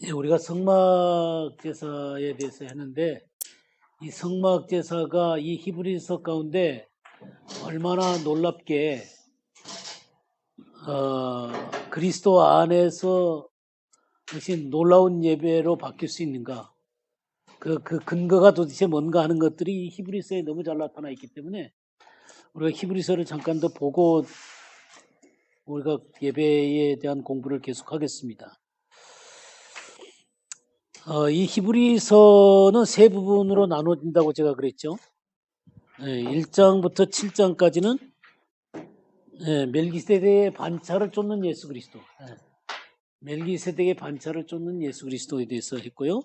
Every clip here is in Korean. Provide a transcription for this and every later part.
예, 우리가 성막 제사에 대해서 했는데 이 성막 제사가 이 히브리서 가운데 얼마나 놀랍게 그리스도 안에서 무슨 놀라운 예배로 바뀔 수 있는가, 그 근거가 도대체 뭔가 하는 것들이 히브리서에 너무 잘 나타나 있기 때문에 우리가 히브리서를 잠깐 더 보고 우리가 예배에 대한 공부를 계속하겠습니다. 이 히브리서는 세 부분으로 나눠진다고 제가 그랬죠. 1장부터 7장까지는 멜기세덱의 반차를 쫓는 예수 그리스도, 멜기세덱의 반차를 쫓는 예수 그리스도에 대해서 했고요.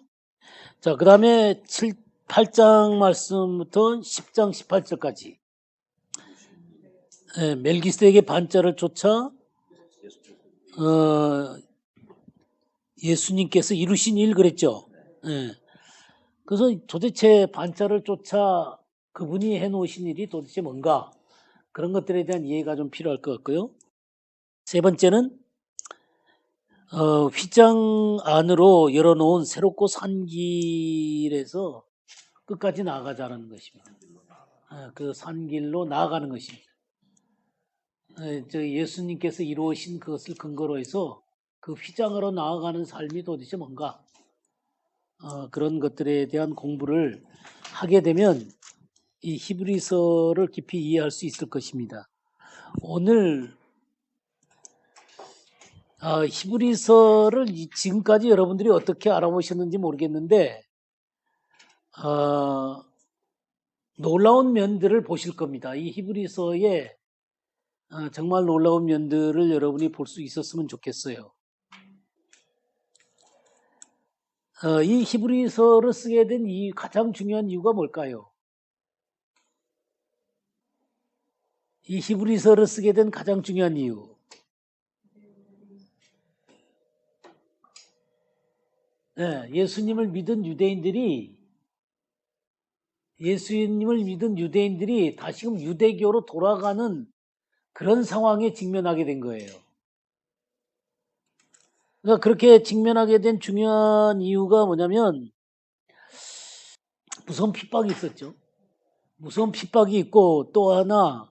자, 그 다음에 8장 말씀부터 10장 18절까지 멜기세덱의 반차를 쫓아 예수님께서 이루신 일 그랬죠. 그래서 도대체 반차를 쫓아 그분이 해놓으신 일이 도대체 뭔가, 그런 것들에 대한 이해가 좀 필요할 것 같고요. 세 번째는 휘장 안으로 열어놓은 새롭고 산 길에서 끝까지 나아가자는 것입니다. 그 산 길로 나아가는 것입니다. 예수님께서 이루어신 그것을 근거로 해서 그 휘장으로 나아가는 삶이 도대체 뭔가, 그런 것들에 대한 공부를 하게 되면 이 히브리서를 깊이 이해할 수 있을 것입니다. 오늘 히브리서를 지금까지 여러분들이 어떻게 알아보셨는지 모르겠는데 놀라운 면들을 보실 겁니다. 이 히브리서에 정말 놀라운 면들을 여러분이 볼 수 있었으면 좋겠어요. 이 히브리서를 쓰게 된 이 가장 중요한 이유가 뭘까요? 이 히브리서를 쓰게 된 가장 중요한 이유. 예수님을 믿은 유대인들이 다시금 유대교로 돌아가는 그런 상황에 직면하게 된 거예요. 그러니까 그렇게 직면하게 된 중요한 이유가 뭐냐면 무서운 핍박이 있었죠. 무서운 핍박이 있고 또 하나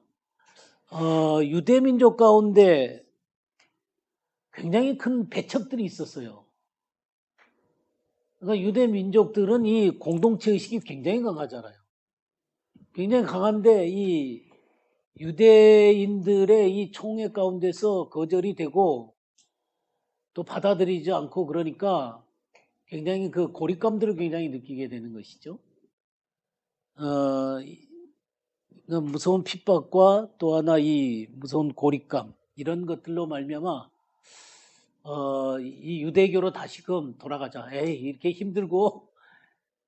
유대민족 가운데 굉장히 큰 배척들이 있었어요. 그러니까 유대민족들은 이 공동체 의식이 굉장히 강하잖아요. 굉장히 강한데 이 유대인들의 이 총회 가운데서 거절이 되고 또 받아들이지 않고 그러니까 굉장히 그 고립감들을 굉장히 느끼게 되는 것이죠. 무서운 핍박과 또 하나 이 무서운 고립감, 이런 것들로 말미암아 이 유대교로 다시금 돌아가자. 에이, 이렇게 힘들고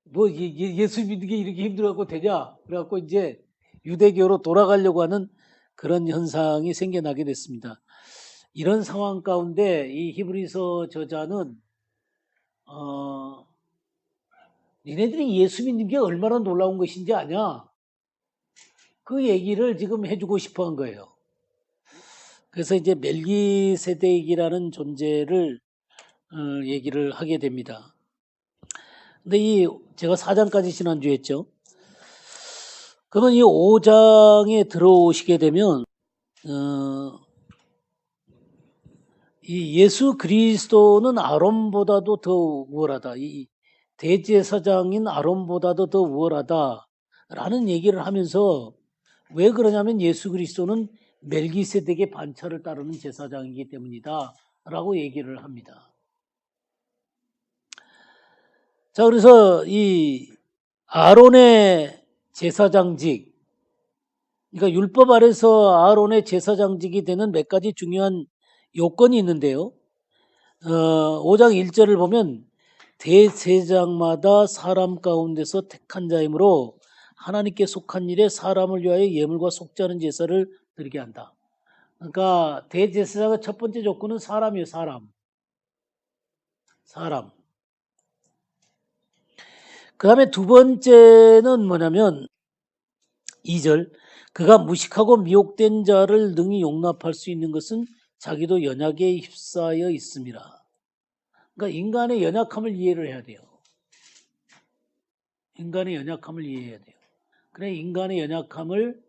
뭐 예수 믿는 게 이렇게 힘들어갖고 되냐? 그래갖고 이제 유대교로 돌아가려고 하는 그런 현상이 생겨나게 됐습니다. 이런 상황 가운데 이 히브리서 저자는 니네들이 예수 믿는 게 얼마나 놀라운 것인지 아냐? 그 얘기를 지금 해주고 싶어 한 거예요. 그래서 이제 멜기세덱이라는 존재를 얘기를 하게 됩니다. 근데 제가 4장까지 지난주에 했죠. 그러면 이 5장에 들어오시게 되면 이 예수 그리스도는 아론보다도 더 우월하다. 이 대제사장인 아론보다도 더 우월하다라는 얘기를 하면서, 왜 그러냐면 예수 그리스도는 멜기세덱의 반차를 따르는 제사장이기 때문이다 라고 얘기를 합니다. 자, 그래서 이 아론의 제사장직, 그러니까 율법 아래서 아론의 제사장직이 되는 몇 가지 중요한 요건이 있는데요. 5장 1절을 보면 대제사장마다 사람 가운데서 택한 자이므로 하나님께 속한 일에 사람을 위하여 예물과 속지 않은 제사를 드리게 한다. 그러니까 대제사장의 첫 번째 조건은 사람이에요. 사람. 그 다음에 두 번째는 뭐냐면 2절, 그가 무식하고 미혹된 자를 능히 용납할 수 있는 것은 자기도 연약에 휩싸여 있음이라. 그러니까 인간의 연약함을 이해를 해야 돼요. 인간의 연약함을 이해해야 돼요. 그래 인간의 연약함을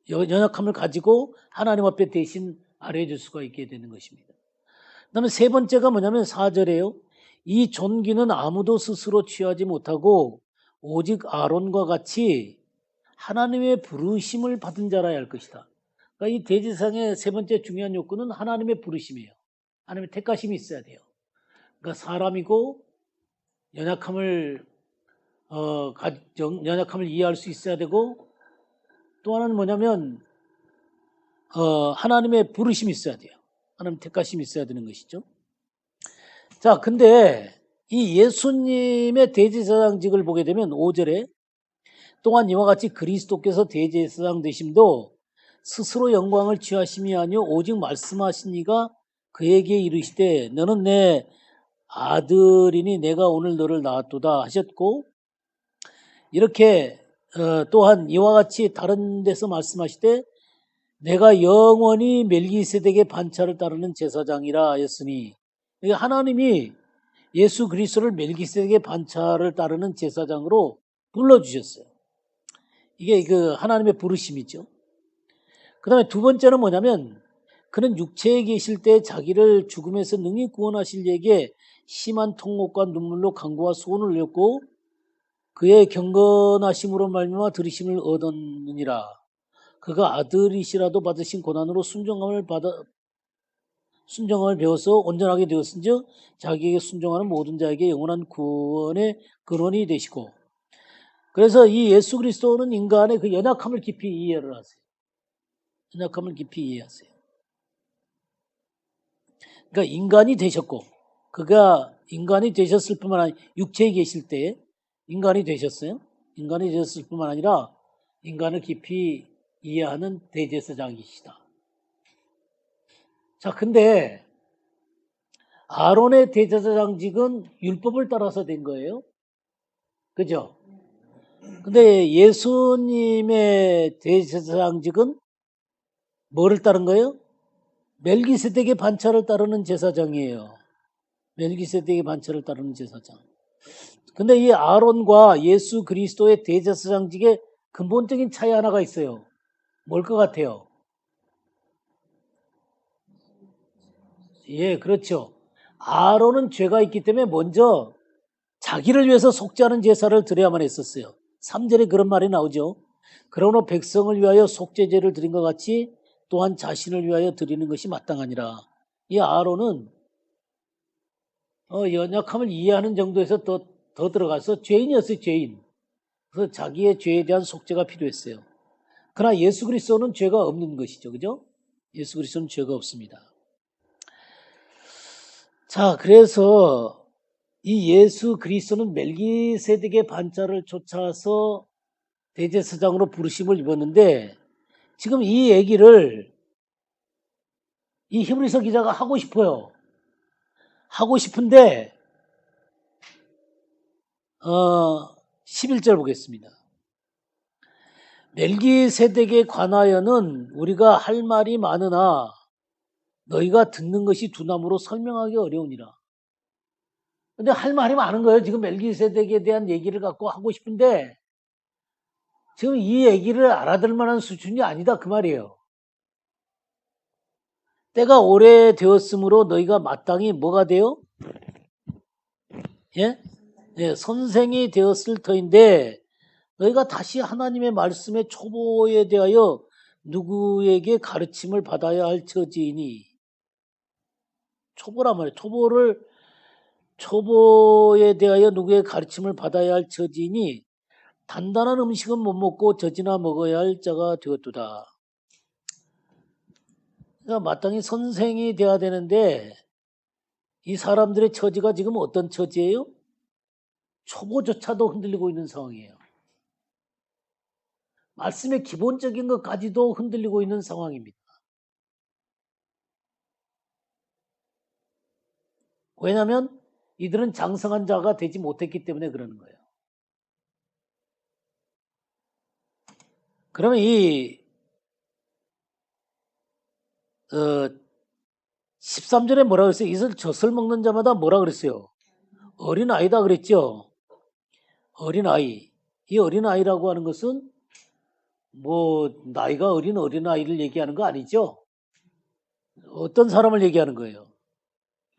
연약함을 가지고 하나님 앞에 대신 아뢰줄 수가 있게 되는 것입니다. 그다음에 세 번째가 뭐냐면 4절에요. 이 존귀는 아무도 스스로 취하지 못하고 오직 아론과 같이 하나님의 부르심을 받은 자라야 할 것이다. 그러니까 이 대제사장의 세 번째 중요한 요건은 하나님의 부르심이에요. 하나님의 택하심이 있어야 돼요. 그러니까 사람이고 연약함을 이해할 수 있어야 되고 또 하나는 뭐냐면 하나님의 부르심이 있어야 돼요. 하나님 택하심이 있어야 되는 것이죠. 자, 근데 이 예수님의 대제사장직을 보게 되면 5절에 또한 이와 같이 그리스도께서 대제사장 되심도 스스로 영광을 취하심이 아니요 오직 말씀하신 이가 그에게 이르시되 너는 내 아들이니 내가 오늘 너를 낳았도다 하셨고 이렇게 또한 이와 같이 다른 데서 말씀하시되 내가 영원히 멜기세덱의 반차를 따르는 제사장이라 하였으니 하나님이 예수 그리스도를 멜기세덱의 반차를 따르는 제사장으로 불러주셨어요. 이게 그 하나님의 부르심이죠. 그 다음에 두 번째는 뭐냐면 그는 육체에 계실 때 자기를 죽음에서 능히 구원하실 이에게 심한 통곡과 눈물로 간구와 소원을 올렸고 그의 경건하심으로 말미암아 들으심을 얻었느니라. 그가 아들이시라도 받으신 고난으로 순종함을 배워서 온전하게 되었은즉 자기에게 순종하는 모든 자에게 영원한 구원의 근원이 되시고 그래서 이 예수 그리스도는 인간의 그 연약함을 깊이 이해를 하세요. 연약함을 깊이 이해하세요. 그러니까 인간이 되셨고 그가 인간이 되셨을 뿐만 아니라 육체에 계실 때 인간이 되셨어요. 인간이 되셨을 뿐만 아니라 인간을 깊이 이해하는 대제사장이시다. 자, 근데 아론의 대제사장직은 율법을 따라서 된 거예요. 그죠? 근데 예수님의 대제사장직은 뭐를 따른 거예요? 멜기세덱의 반차를 따르는 제사장이에요. 멜기세덱의 반차를 따르는 제사장. 근데 이 아론과 예수 그리스도의 대제사장직에 근본적인 차이 하나가 있어요. 뭘 것 같아요? 예, 그렇죠. 아론은 죄가 있기 때문에 먼저 자기를 위해서 속죄하는 제사를 드려야만 했었어요. 3절에 그런 말이 나오죠. 그러므로 백성을 위하여 속죄제를 드린 것 같이 또한 자신을 위하여 드리는 것이 마땅하니라. 이 아론은 연약함을 이해하는 정도에서 더 들어가서 죄인이었어요. 죄인. 그래서 자기의 죄에 대한 속죄가 필요했어요. 그러나 예수 그리스도는 죄가 없는 것이죠. 그죠? 예수 그리스도는 죄가 없습니다. 자, 그래서 이 예수 그리스도는 멜기세덱의 반차를 쫓아서 대제사장으로 부르심을 입었는데 지금 이 얘기를 이 히브리서 기자가 하고 싶어요. 하고 싶은데 11절 보겠습니다. 멜기세덱에 관하여는 우리가 할 말이 많으나 너희가 듣는 것이 두나무로 설명하기 어려우니라. 근데 할 말이 많은 거예요. 지금 멜기세덱에 대한 얘기를 갖고 하고 싶은데 지금 이 얘기를 알아들 만한 수준이 아니다 그 말이에요. 때가 오래되었으므로 너희가 마땅히 뭐가 돼요? 예? 예, 선생이 되었을 터인데 너희가 다시 하나님의 말씀의 초보에 대하여 누구에게 가르침을 받아야 할 처지이니 초보란 말이에요. 초보에 대하여 누구에게 가르침을 받아야 할 처지이니 단단한 음식은 못 먹고 젖이나 먹어야 할 자가 되었도다. 그러니까 마땅히 선생이 돼야 되는데 이 사람들의 처지가 지금 어떤 처지예요? 초보조차도 흔들리고 있는 상황이에요. 말씀의 기본적인 것까지도 흔들리고 있는 상황입니다. 왜냐하면 이들은 장성한 자가 되지 못했기 때문에 그러는 거예요. 그러면 이 어, 13절에 뭐라 그랬어요? 이슬 젖을 먹는 자마다 뭐라 그랬어요? 어린아이다 그랬죠? 어린아이. 이 어린아이라고 하는 것은 뭐 나이가 어린 어린아이를 얘기하는 거 아니죠? 어떤 사람을 얘기하는 거예요?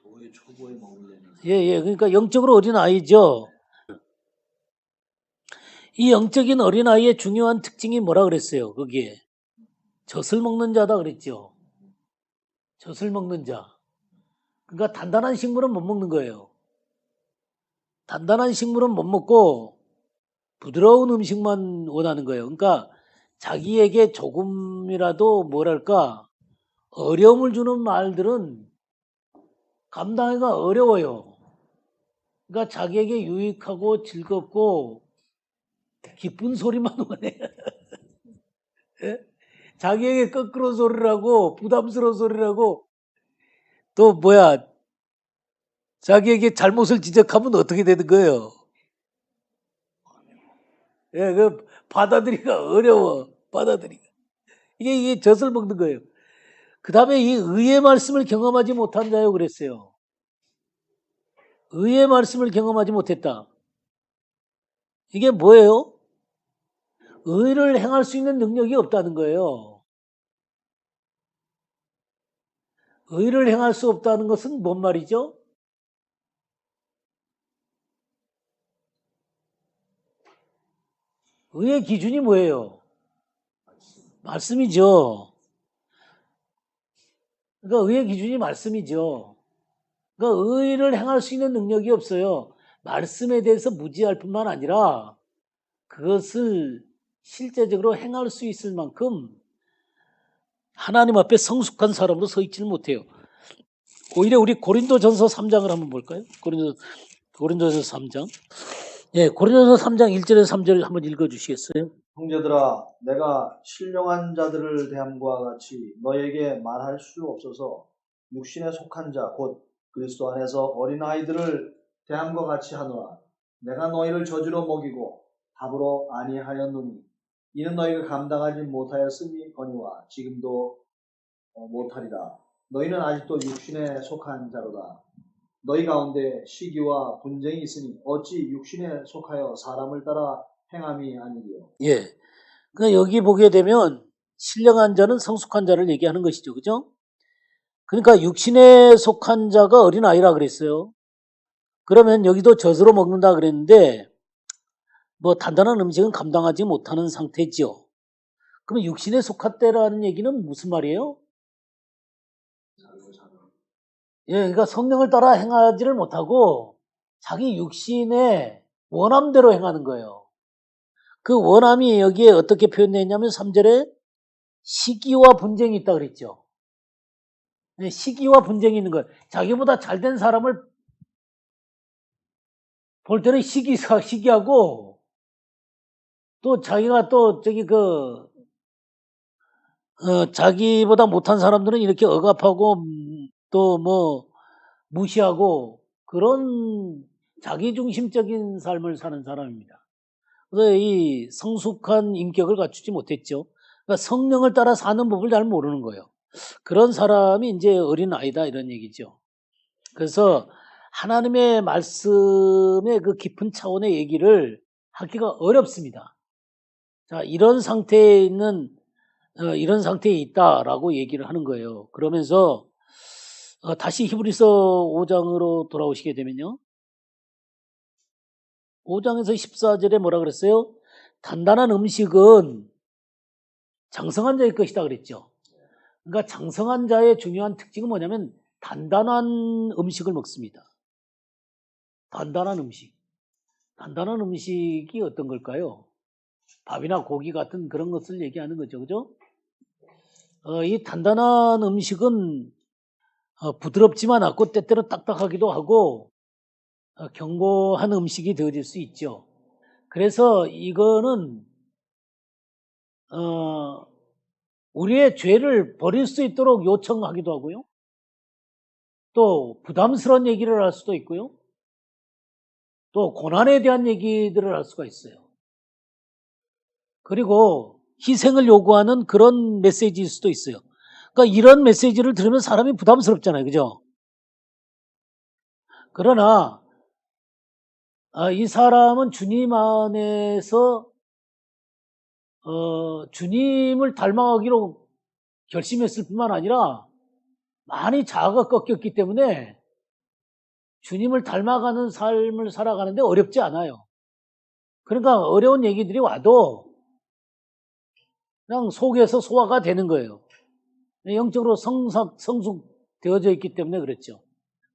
노예 초보에 머물려는 예. 그러니까 영적으로 어린아이죠. 이 영적인 어린아이의 중요한 특징이 뭐라 그랬어요? 거기에. 젖을 먹는 자다 그랬죠. 젖을 먹는 자. 그러니까 단단한 식물은 못 먹는 거예요. 단단한 식물은 못 먹고 부드러운 음식만 원하는 거예요. 그러니까 자기에게 조금이라도 뭐랄까 어려움을 주는 말들은 감당하기가 어려워요. 그러니까 자기에게 유익하고 즐겁고 기쁜 소리만 원해. 예? 자기에게 거꾸로 소리를 하고 부담스러운 소리를 하고 또 뭐야 자기에게 잘못을 지적하면 어떻게 되는 거예요? 예, 그 받아들이기가 어려워. 받아들이기가. 이게 젖을 먹는 거예요. 그 다음에 이 의의 말씀을 경험하지 못한 자요 그랬어요. 의의 말씀을 경험하지 못했다. 이게 뭐예요? 의를 행할 수 있는 능력이 없다는 거예요. 의를 행할 수 없다는 것은 뭔 말이죠? 의의 기준이 뭐예요? 말씀이죠. 그러니까 의의 기준이 말씀이죠. 그러니까 의를 행할 수 있는 능력이 없어요. 말씀에 대해서 무지할 뿐만 아니라 그것을 실제적으로 행할 수 있을 만큼 하나님 앞에 성숙한 사람으로 서 있지를 못해요. 오히려 우리 고린도전서 3장을 한번 볼까요? 고린도전서 3장. 예, 고린도전서 3장 1절에서 3절 한번 읽어 주시겠어요? 형제들아, 내가 신령한 자들을 대함과 같이 너에게 말할 수 없어서 육신에 속한 자 곧 그리스도 안에서 어린아이들을 대함과 같이 하노라. 내가 너희를 저주로 먹이고 밥으로 아니하였노니 이는 너희가 감당하지 못하였으니거니와 지금도 못하리라. 너희는 아직도 육신에 속한 자로다. 너희 가운데 시기와 분쟁이 있으니 어찌 육신에 속하여 사람을 따라 행함이 아니리요. 예. 그러니까 여기 보게 되면 신령한 자는 성숙한 자를 얘기하는 것이죠. 그죠? 그러니까 육신에 속한 자가 어린아이라 그랬어요. 그러면 여기도 젖으로 먹는다 그랬는데 뭐 단단한 음식은 감당하지 못하는 상태죠. 그럼 육신에 속았다라는 얘기는 무슨 말이에요? 예, 그러니까 성령을 따라 행하지를 못하고 자기 육신의 원함대로 행하는 거예요. 그 원함이 여기에 어떻게 표현되냐면 3절에 시기와 분쟁이 있다 그랬죠. 네, 시기와 분쟁이 있는 거예요. 자기보다 잘된 사람을 볼 때는 시기하고 또 자기가 또 자기보다 못한 사람들은 이렇게 억압하고 또 뭐 무시하고 그런 자기중심적인 삶을 사는 사람입니다. 그래서 이 성숙한 인격을 갖추지 못했죠. 그러니까 성령을 따라 사는 법을 잘 모르는 거예요. 그런 사람이 이제 어린아이다 이런 얘기죠. 그래서 하나님의 말씀의 그 깊은 차원의 얘기를 하기가 어렵습니다. 자, 이런 상태에 이런 상태에 있다라고 얘기를 하는 거예요. 그러면서 다시 히브리서 5장으로 돌아오시게 되면요. 5장에서 14절에 뭐라 그랬어요? 단단한 음식은 장성한 자의 것이다 그랬죠. 그러니까 장성한 자의 중요한 특징은 뭐냐면 단단한 음식을 먹습니다. 단단한 음식. 단단한 음식이 어떤 걸까요? 밥이나 고기 같은 그런 것을 얘기하는 거죠. 그죠? 이 단단한 음식은 부드럽지만 않고 때때로 딱딱하기도 하고 견고한 음식이 되어질 수 있죠. 그래서 이거는 우리의 죄를 버릴 수 있도록 요청하기도 하고요. 또 부담스러운 얘기를 할 수도 있고요. 또 고난에 대한 얘기들을 할 수가 있어요. 그리고 희생을 요구하는 그런 메시지일 수도 있어요. 그러니까 이런 메시지를 들으면 사람이 부담스럽잖아요. 그죠? 그러나 이 사람은 주님 안에서 주님을 닮아가기로 결심했을 뿐만 아니라 많이 자아가 꺾였기 때문에 주님을 닮아가는 삶을 살아가는데 어렵지 않아요. 그러니까 어려운 얘기들이 와도 그냥 속에서 소화가 되는 거예요. 영적으로 성숙되어져 있기 때문에 그렇죠.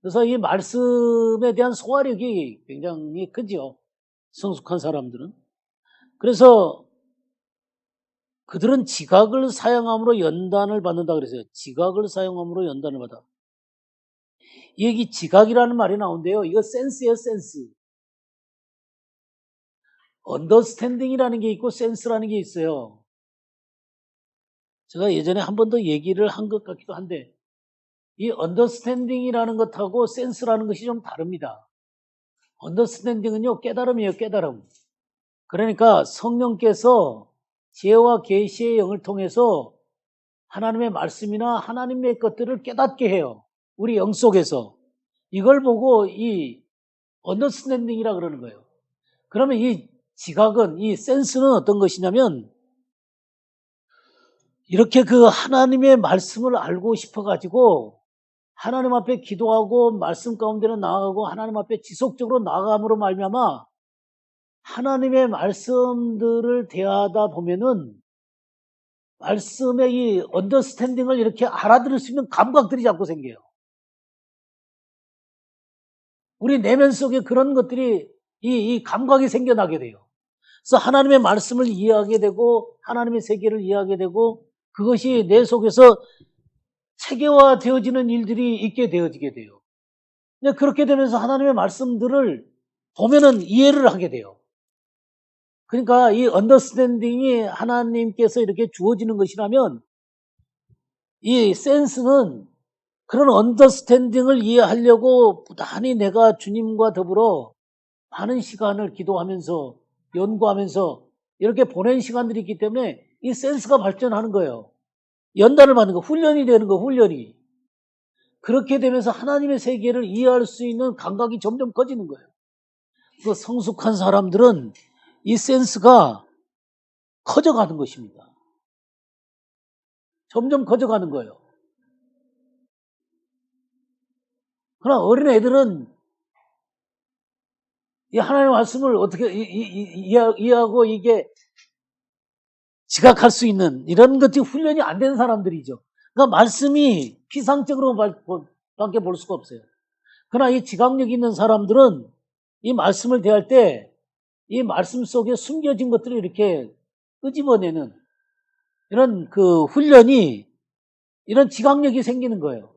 그래서 이 말씀에 대한 소화력이 굉장히 크죠. 성숙한 사람들은. 그래서 그들은 지각을 사용함으로 연단을 받는다 그랬어요. 지각을 사용함으로 연단을 받아. 여기 지각이라는 말이 나오는데요. 이거 센스예요, 센스. 언더스탠딩이라는 게 있고 센스라는 게 있어요. 제가 예전에 한 번 더 얘기를 한 것 같기도 한데 이 언더스탠딩이라는 것하고 센스라는 것이 좀 다릅니다. 언더스탠딩은요, 깨달음이에요, 깨달음. 그러니까 성령께서 지혜와 계시의 영을 통해서 하나님의 말씀이나 하나님의 것들을 깨닫게 해요. 우리 영 속에서. 이걸 보고 이 언더스탠딩이라 그러는 거예요. 그러면 이 지각은, 이 센스는 어떤 것이냐면 이렇게 그 하나님의 말씀을 알고 싶어가지고 하나님 앞에 기도하고 말씀 가운데로 나아가고 하나님 앞에 지속적으로 나아감으로 말미암아 하나님의 말씀들을 대하다 보면은 말씀의 이 언더스탠딩을 이렇게 알아들을 수 있는 감각들이 자꾸 생겨요. 우리 내면 속에 그런 것들이 이 감각이 생겨나게 돼요. 그래서 하나님의 말씀을 이해하게 되고 하나님의 세계를 이해하게 되고 그것이 내 속에서 체계화되어지는 일들이 있게 되어지게 돼요. 근데 그렇게 되면서 하나님의 말씀들을 보면은 이해를 하게 돼요. 그러니까 이 언더스탠딩이 하나님께서 이렇게 주어지는 것이라면 이 센스는 그런 언더스탠딩을 이해하려고 부단히 내가 주님과 더불어 많은 시간을 기도하면서 연구하면서 이렇게 보낸 시간들이 있기 때문에 이 센스가 발전하는 거예요. 연단을 받는 거, 훈련이 되는 거, 훈련이. 그렇게 되면서 하나님의 세계를 이해할 수 있는 감각이 점점 커지는 거예요. 그 성숙한 사람들은 이 센스가 커져가는 것입니다. 점점 커져가는 거예요. 그러나 어린 애들은 이 하나님의 말씀을 어떻게 이해하고 이게 지각할 수 있는 이런 것들이 훈련이 안 된 사람들이죠. 그러니까 말씀이 피상적으로 밖에 볼 수가 없어요. 그러나 이 지각력 있는 사람들은 이 말씀을 대할 때 이 말씀 속에 숨겨진 것들을 이렇게 끄집어내는 이런 그 훈련이 이런 지각력이 생기는 거예요.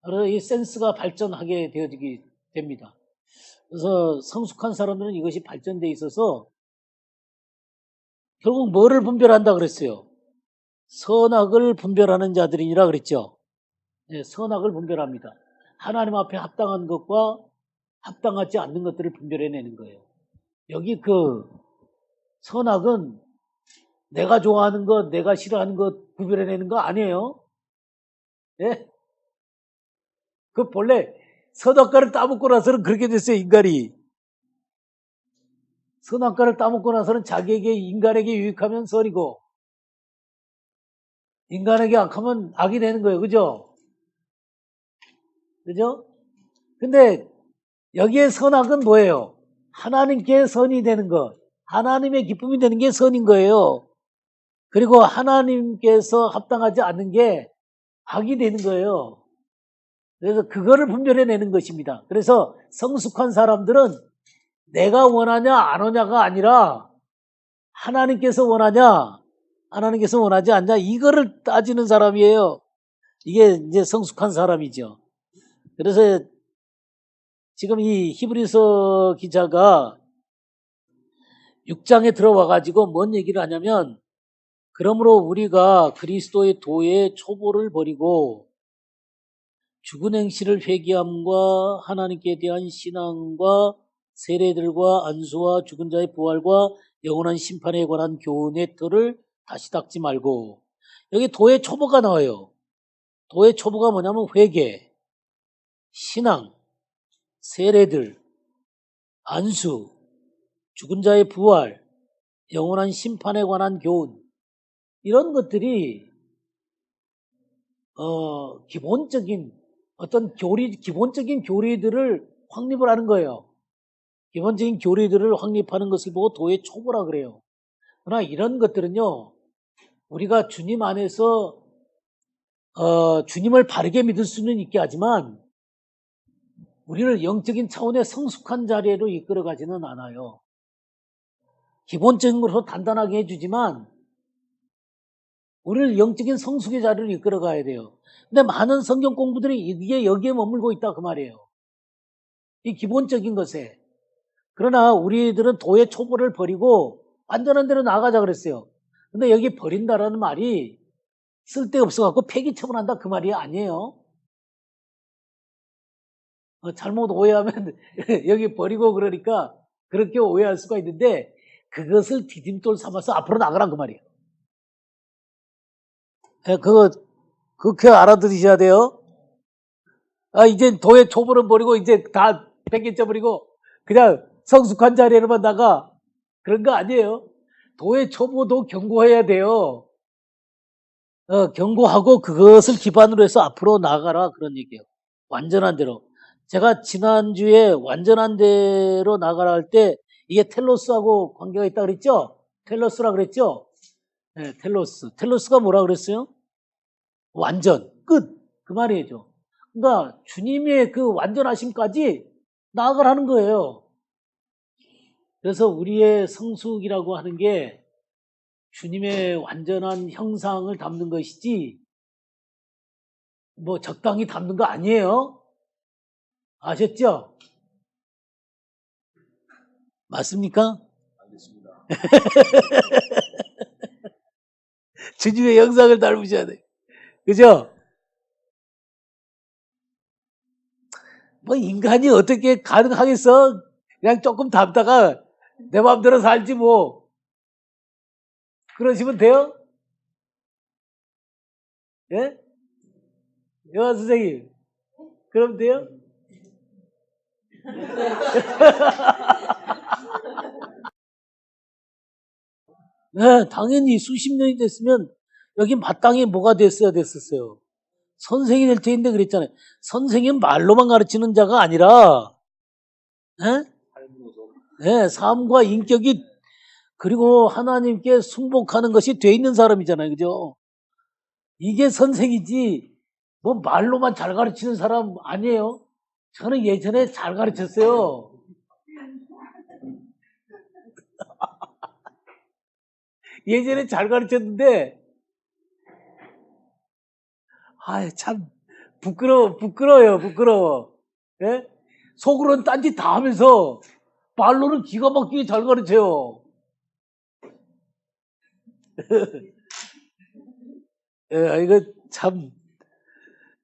그래서 이 센스가 발전하게 되어지게 됩니다. 그래서 성숙한 사람들은 이것이 발전돼 있어서 결국 뭐를 분별한다 그랬어요? 선악을 분별하는 자들이니라 그랬죠. 네, 선악을 분별합니다. 하나님 앞에 합당한 것과 합당하지 않는 것들을 분별해내는 거예요. 여기 그 선악은 내가 좋아하는 것, 내가 싫어하는 것 구별해내는 거 아니에요. 네? 그 본래 선악과를 따먹고 나서는 그렇게 됐어요, 인간이. 선악과를 따먹고 나서는 자기에게, 인간에게 유익하면 선이고, 인간에게 악하면 악이 되는 거예요. 그죠? 그죠? 근데 여기에 선악은 뭐예요? 하나님께 선이 되는 것, 하나님의 기쁨이 되는 게 선인 거예요. 그리고 하나님께서 합당하지 않는 게 악이 되는 거예요. 그래서 그거를 분별해내는 것입니다. 그래서 성숙한 사람들은 내가 원하냐 안 원하냐가 아니라 하나님께서 원하냐 하나님께서 원하지 않냐 이거를 따지는 사람이에요. 이게 이제 성숙한 사람이죠. 그래서 지금 이 히브리서 기자가 6장에 들어와 가지고 뭔 얘기를 하냐면 그러므로 우리가 그리스도의 도의 초보를 버리고 죽은 행실을 회개함과 하나님께 대한 신앙과 세례들과 안수와 죽은 자의 부활과 영원한 심판에 관한 교훈의 틀을 다시 닦지 말고 여기 도의 초보가 나와요. 도의 초보가 뭐냐면 회개, 신앙, 세례들, 안수, 죽은 자의 부활, 영원한 심판에 관한 교훈, 이런 것들이 기본적인 어떤 기본적인 교리들을 확립을 하는 거예요. 기본적인 교리들을 확립하는 것을 보고 도의 초보라 그래요. 그러나 이런 것들은요, 우리가 주님 안에서 주님을 바르게 믿을 수는 있게 하지만 우리를 영적인 차원의 성숙한 자리로 이끌어가지는 않아요. 기본적인 것으로 단단하게 해주지만 우리를 영적인 성숙의 자리로 이끌어가야 돼요. 근데 많은 성경 공부들이 이게 여기에 머물고 있다 그 말이에요. 이 기본적인 것에. 그러나 우리들은 도의 초보를 버리고 완전한 데로 나아가자 그랬어요. 근데 여기 버린다라는 말이 쓸데없어갖고 폐기 처분한다 그 말이 아니에요. 잘못 오해하면 여기 버리고 그러니까 그렇게 오해할 수가 있는데 그것을 디딤돌 삼아서 앞으로 나가란 그 말이에요. 그거 그렇게 알아들으셔야 돼요. 이제 도의 초보는 버리고 이제 다 폐기쳐버리고 그냥 성숙한 자리로만 나가. 그런 거 아니에요. 도의 초보도 경고해야 돼요. 경고하고 그것을 기반으로 해서 앞으로 나가라 그런 얘기예요. 완전한 대로. 제가 지난주에 완전한 대로 나가라 할 때 이게 텔로스하고 관계가 있다 그랬죠? 텔로스라 그랬죠? 네, 텔로스. 텔로스가 뭐라 그랬어요? 완전, 끝. 그 말이죠. 그러니까 주님의 그 완전하심까지 나아가라는 거예요. 그래서 우리의 성숙이라고 하는 게 주님의 완전한 형상을 담는 것이지 뭐 적당히 담는 거 아니에요. 아셨죠? 맞습니까? 알겠습니다. 주님의 형상을 닮으셔야 돼요. 그죠? 뭐 인간이 어떻게 가능하겠어? 그냥 조금 닮다가 내 마음대로 살지 뭐. 그러시면 돼요? 예? 여화 선생님. 그럼 돼요? 네, 당연히 수십 년이 됐으면 여기 마땅히 뭐가 됐어야 됐었어요. 선생이 될 테인데 그랬잖아요. 선생님 말로만 가르치는 자가 아니라, 예? 네, 삶과 인격이 그리고 하나님께 순복하는 것이 돼 있는 사람이잖아요. 그죠? 이게 선생이지 뭐 말로만 잘 가르치는 사람 아니에요. 저는 예전에 잘 가르쳤어요. 예전에 잘 가르쳤는데 참 부끄러워요. 예? 속으로는 딴짓 다 하면서 말로는 기가 막히게 잘 가르쳐요. 이거 참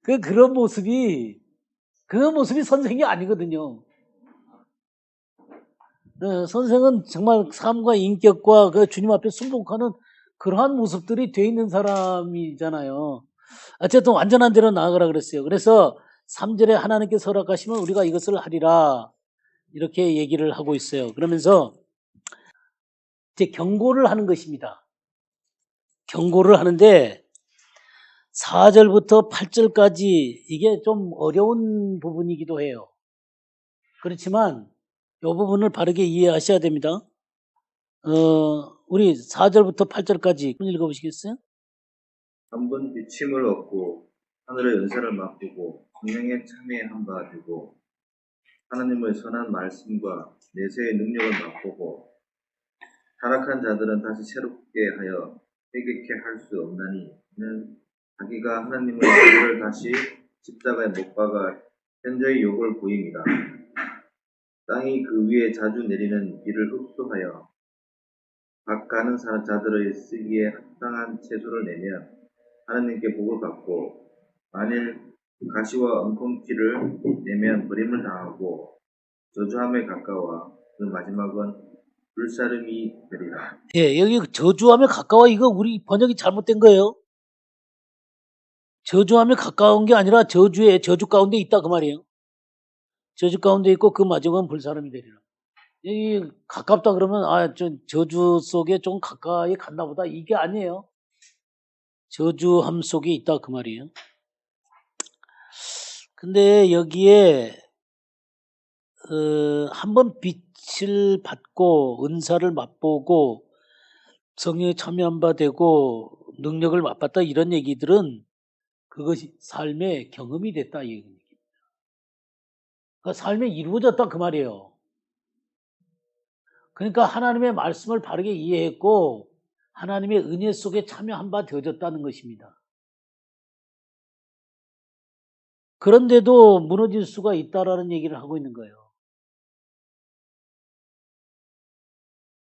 그런 모습이 선생이 아니거든요. 선생은 정말 삶과 인격과 그 주님 앞에 순복하는 그러한 모습들이 돼 있는 사람이잖아요. 어쨌든 완전한 대로 나아가라 그랬어요. 그래서 3절에 하나님께서 허락하시면 우리가 이것을 하리라 이렇게 얘기를 하고 있어요. 그러면서 이제 경고를 하는 것입니다. 경고를 하는데 4절부터 8절까지 이게 좀 어려운 부분이기도 해요. 그렇지만 이 부분을 바르게 이해하셔야 됩니다. 우리 4절부터 8절까지 읽어보시겠어요? 한번 비침을 얻고 하늘의 연세를 맛보고 성령의 참여에 한바되고 하나님의 선한 말씀과 내세의 능력을 맛보고 타락한 자들은 다시 새롭게 하여 회개케 할 수 없나니 이는 자기가 하나님의 아들을 다시 십자가에 못 박아 현저히 욕을 보입니다. 땅이 그 위에 자주 내리는 비를 흡수하여 각 가는 자들의 쓰기에 합당한 채소를 내면 하나님께 복을 받고 만일 가시와 엉겅퀴를 내면 버림을 당하고 저주함에 가까워 그 마지막은 불사름이 되리라. 예, 여기 저주함에 가까워 이거 우리 번역이 잘못된 거예요. 저주하며 가까운 게 아니라 저주 가운데 있다 그 말이에요. 저주 가운데 있고 그 마지막은 불사람이 되리라. 이 가깝다 그러면 좀 저주 속에 좀 가까이 갔나 보다 이게 아니에요. 저주함 속에 있다 그 말이에요. 근데 여기에 한번 빛을 받고 은사를 맛보고 성령에 참여한 바 되고 능력을 맛봤다 이런 얘기들은 그것이 삶의 경험이 됐다 이 얘기입니다. 그러니까 삶에 이루어졌다 그 말이에요. 그러니까 하나님의 말씀을 바르게 이해했고 하나님의 은혜 속에 참여한 바 되어졌다는 것입니다. 그런데도 무너질 수가 있다라는 얘기를 하고 있는 거예요.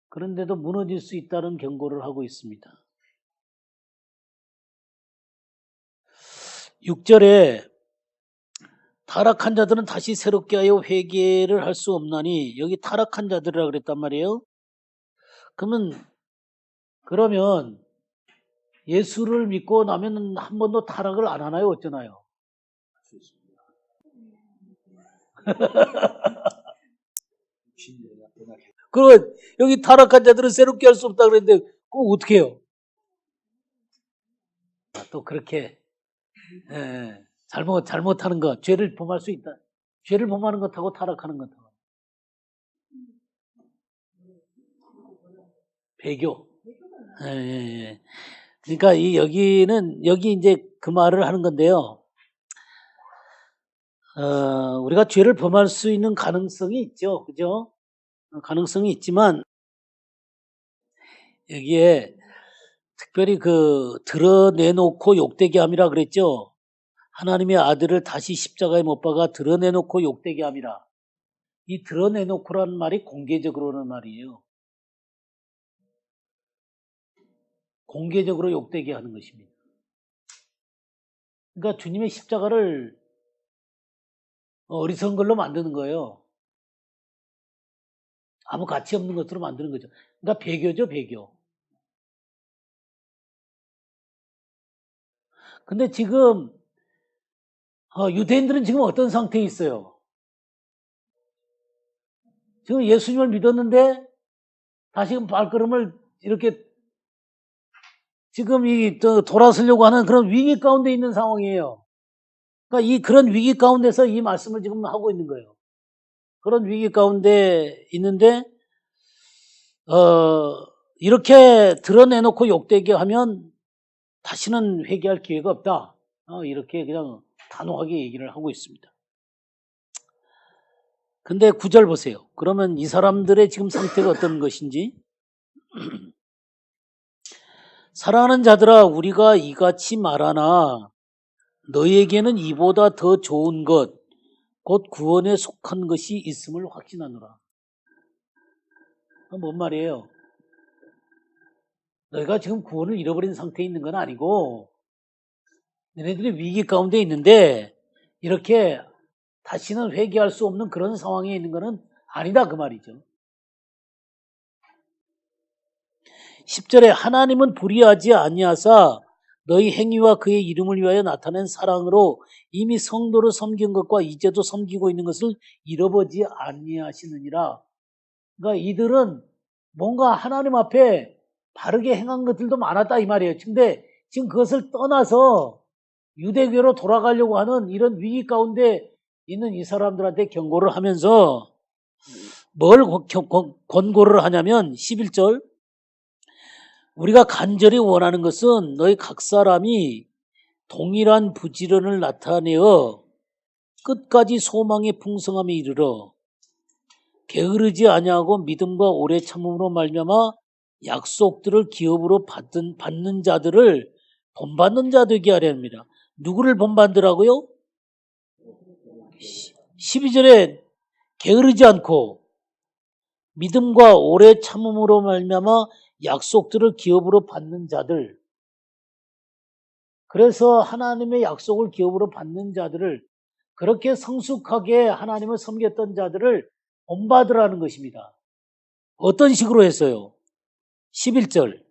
그런데도 무너질 수 있다는 경고를 하고 있습니다. 6절에 타락한 자들은 다시 새롭게 하여 회개를 할 수 없나니 여기 타락한 자들이라 그랬단 말이에요. 그러면 예수를 믿고 나면 한 번도 타락을 안 하나요? 어쩌나요? 그리고 여기 타락한 자들은 새롭게 할 수 없다 그랬는데 그럼 어떻게 해요? 또 그렇게 잘못하는 것, 죄를 범할 수 있다. 죄를 범하는 것하고 타락하는 것하고 배교. 그러니까 여기 이제 그 말을 하는 건데요. 우리가 죄를 범할 수 있는 가능성이 있죠, 그죠? 가능성이 있지만 여기에 특별히 드러내놓고 욕되게 함이라 그랬죠. 하나님의 아들을 다시 십자가에 못 박아 드러내놓고 욕되게 함이라. 이 드러내놓고라는 말이 공개적으로는 말이에요. 공개적으로 욕되게 하는 것입니다. 그러니까 주님의 십자가를 어리석은 걸로 만드는 거예요. 아무 가치 없는 것으로 만드는 거죠. 그러니까 배교죠, 배교. 근데 지금 유대인들은 지금 어떤 상태에 있어요? 지금 예수님을 믿었는데 다시금 발걸음을 이렇게 지금 돌아서려고 하는 그런 위기 가운데 있는 상황이에요. 그러니까 그런 위기 가운데서 이 말씀을 지금 하고 있는 거예요. 그런 위기 가운데 있는데 이렇게 드러내놓고 욕되게 하면 다시는 회개할 기회가 없다. 이렇게 그냥 단호하게 얘기를 하고 있습니다. 근데 9절 보세요. 그러면 이 사람들의 지금 상태가 어떤 것인지. 사랑하는 자들아 우리가 이같이 말하나 너희에게는 이보다 더 좋은 것 곧 구원에 속한 것이 있음을 확신하노라. 뭔 말이에요? 너희가 지금 구원을 잃어버린 상태에 있는 건 아니고 너희들이 위기 가운데 있는데 이렇게 다시는 회개할 수 없는 그런 상황에 있는 것은 아니다 그 말이죠. 10절에 하나님은 불의하지 아니하사 너희 행위와 그의 이름을 위하여 나타낸 사랑으로 이미 성도를 섬긴 것과 이제도 섬기고 있는 것을 잃어버리지 아니하시느니라. 그러니까 이들은 뭔가 하나님 앞에 바르게 행한 것들도 많았다 이 말이에요. 근데 지금 그것을 떠나서 유대교로 돌아가려고 하는 이런 위기 가운데 있는 이 사람들한테 경고를 하면서 뭘 권고를 하냐면 11절 우리가 간절히 원하는 것은 너희 각 사람이 동일한 부지런을 나타내어 끝까지 소망의 풍성함에 이르러 게으르지 아니하고 믿음과 오래 참음으로 말미암아 약속들을 기업으로 받는 자들을 본받는 자 되게 하려 합니다. 누구를 본받으라고요? 12절에 게으르지 않고 믿음과 오래 참음으로 말미암아 약속들을 기업으로 받는 자들. 그래서 하나님의 약속을 기업으로 받는 자들을 그렇게 성숙하게 하나님을 섬겼던 자들을 본받으라는 것입니다. 어떤 식으로 했어요? 11절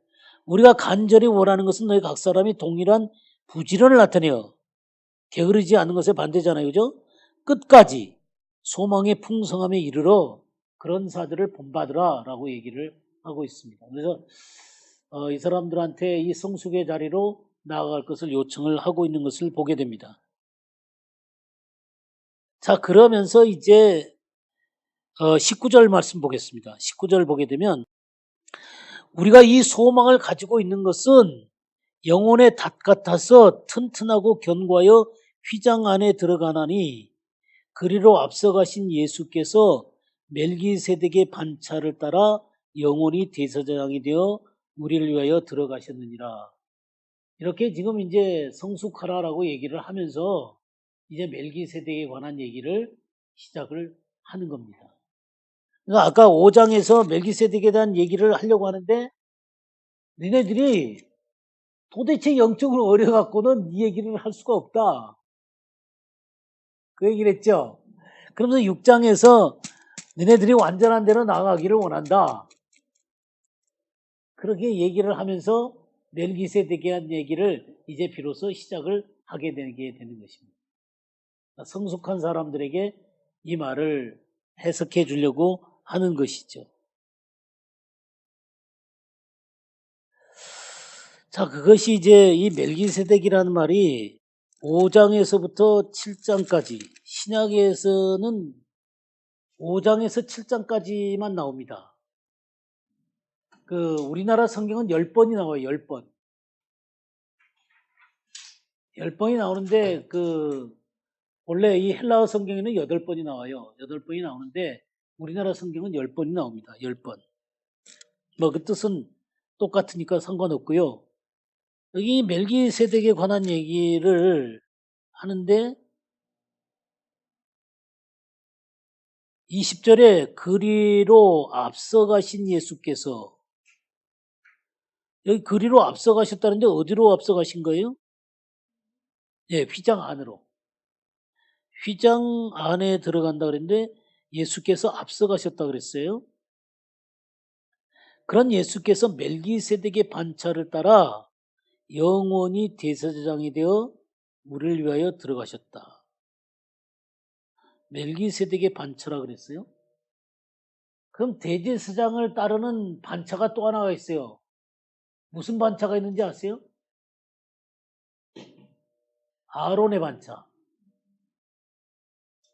우리가 간절히 원하는 것은 너희 각 사람이 동일한 부지런을 나타내어 게으르지 않는 것에 반대잖아요. 그죠? 끝까지 소망의 풍성함에 이르러 그런 사들을 본받으라 라고 얘기를 하고 있습니다. 그래서 이 사람들한테 이 성숙의 자리로 나아갈 것을 요청을 하고 있는 것을 보게 됩니다. 자, 그러면서 이제 19절 말씀 보겠습니다. 19절 보게 되면 우리가 이 소망을 가지고 있는 것은 영혼의 닷 같아서 튼튼하고 견고하여 휘장 안에 들어가나니 그리로 앞서가신 예수께서 멜기세덱의 반차를 따라 영원히 대제사장이 되어 우리를 위하여 들어가셨느니라. 이렇게 지금 이제 성숙하라라고 얘기를 하면서 이제 멜기세덱에 관한 얘기를 시작을 하는 겁니다. 그러니까 아까 5장에서 멜기세덱에 대한 얘기를 하려고 하는데 니네들이 도대체 영적으로 어려갖고는 이 얘기를 할 수가 없다. 그 얘기를 했죠. 그러면서 6장에서 너네들이 완전한 대로 나가기를 원한다. 그렇게 얘기를 하면서 멜기세덱에 대한 얘기를 이제 비로소 시작을 하게 되게 되는 것입니다. 성숙한 사람들에게 이 말을 해석해 주려고 하는 것이죠. 자, 그것이 이제 이 멜기세덱이라는 말이 5장에서부터 7장까지, 신약에서는 5장에서 7장까지만 나옵니다. 우리나라 성경은 10번이 나와요, 10번. 10번이 나오는데, 원래 이 헬라어 성경에는 8번이 나와요. 8번이 나오는데, 우리나라 성경은 10번이 나옵니다. 10번. 그 뜻은 똑같으니까 상관없고요. 여기 멜기세덱에 관한 얘기를 하는데, 20절에 그리로 앞서가신 예수께서, 여기 그리로 앞서가셨다는데 어디로 앞서가신 거예요? 예, 휘장 안으로. 휘장 안에 들어간다 그랬는데 예수께서 앞서가셨다 그랬어요. 그런 예수께서 멜기세덱의 반차를 따라 영원히 대제사장이 되어 우리를 위하여 들어가셨다. 멜기세덱의 반차라 그랬어요. 그럼 대제사장을 따르는 반차가 또 하나가 있어요. 무슨 반차가 있는지 아세요? 아론의 반차.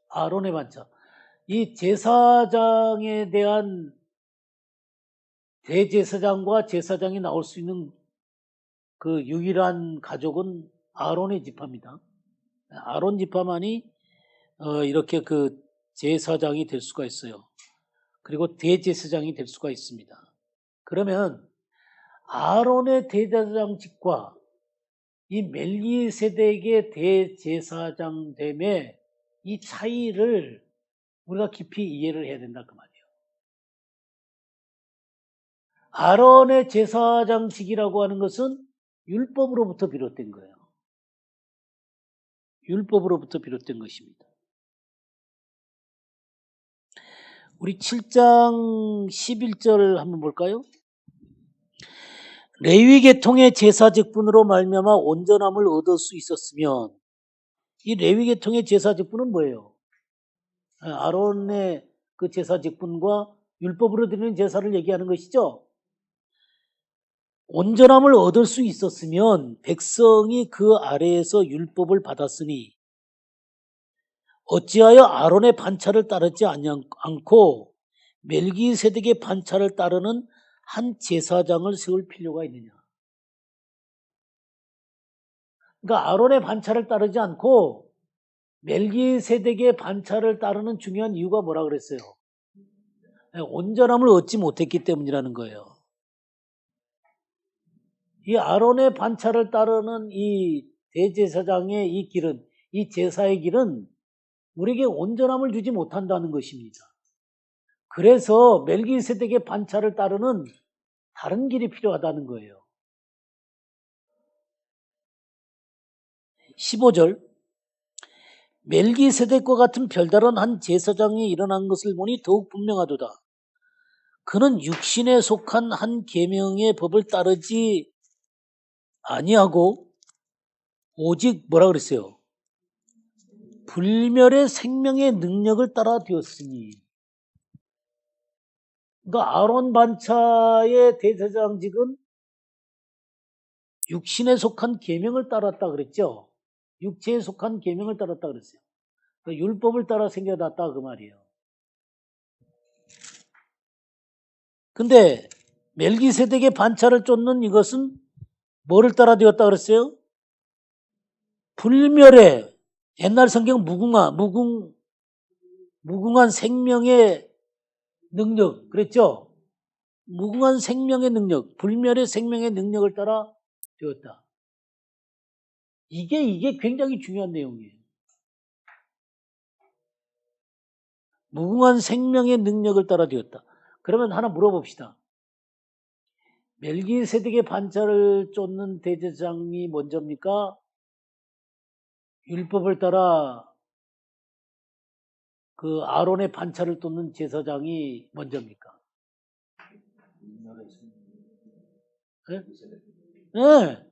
아론의 반차. 이 제사장에 대한 대제사장과 제사장이 나올 수 있는 그 유일한 가족은 아론의 지파입니다. 아론 지파만이 이렇게 그 제사장이 될 수가 있어요. 그리고 대제사장이 될 수가 있습니다. 그러면 아론의 대제사장직과 이 멜기세덱의 대제사장됨의 이 차이를 우리가 깊이 이해를 해야 된다 그 말이에요. 아론의 제사장직이라고 하는 것은 율법으로부터 비롯된 거예요. 율법으로부터 비롯된 것입니다. 우리 7장 11절 한번 볼까요? 레위 계통의 제사 직분으로 말미암아 온전함을 얻을 수 있었으면, 이 레위 계통의 제사 직분은 뭐예요? 아론의 그 제사 직분과 율법으로 드리는 제사를 얘기하는 것이죠. 온전함을 얻을 수 있었으면 백성이 그 아래에서 율법을 받았으니 어찌하여 아론의 반차를 따르지 않고 멜기세덱의 반차를 따르는 한 제사장을 세울 필요가 있느냐. 그러니까 아론의 반차를 따르지 않고 멜기세덱의 반차를 따르는 중요한 이유가 뭐라 그랬어요? 온전함을 얻지 못했기 때문이라는 거예요. 이 아론의 반차를 따르는 이 대제사장의 이 길은, 이 제사의 길은 우리에게 온전함을 주지 못한다는 것입니다. 그래서 멜기세덱의 반차를 따르는 다른 길이 필요하다는 거예요. 15절, 멜기세덱과 같은 별다른 한 제사장이 일어난 것을 보니 더욱 분명하도다. 그는 육신에 속한 한 계명의 법을 따르지 아니하고 오직 뭐라 그랬어요? 불멸의 생명의 능력을 따라 되었으니. 그러니까 아론 반차의 대제사장직은 육신에 속한 계명을 따랐다 그랬죠. 육체에 속한 계명을 따랐다 그랬어요. 그러니까 율법을 따라 생겨났다 그 말이에요. 근데 멜기세덱의 반차를 쫓는 이것은 뭐를 따라 되었다 그랬어요? 불멸의, 옛날 성경 무궁한 생명의 능력 그랬죠. 무궁한 생명의 능력, 불멸의 생명의 능력을 따라 되었다. 이게 굉장히 중요한 내용이에요. 무궁한 생명의 능력을 따라 되었다. 그러면 하나 물어봅시다. 멜기세덱의 반차를 쫓는 대제사장이 먼저입니까? 율법을 따라 그 아론의 반차를 쫓는 제사장이 먼저입니까? 네? 네.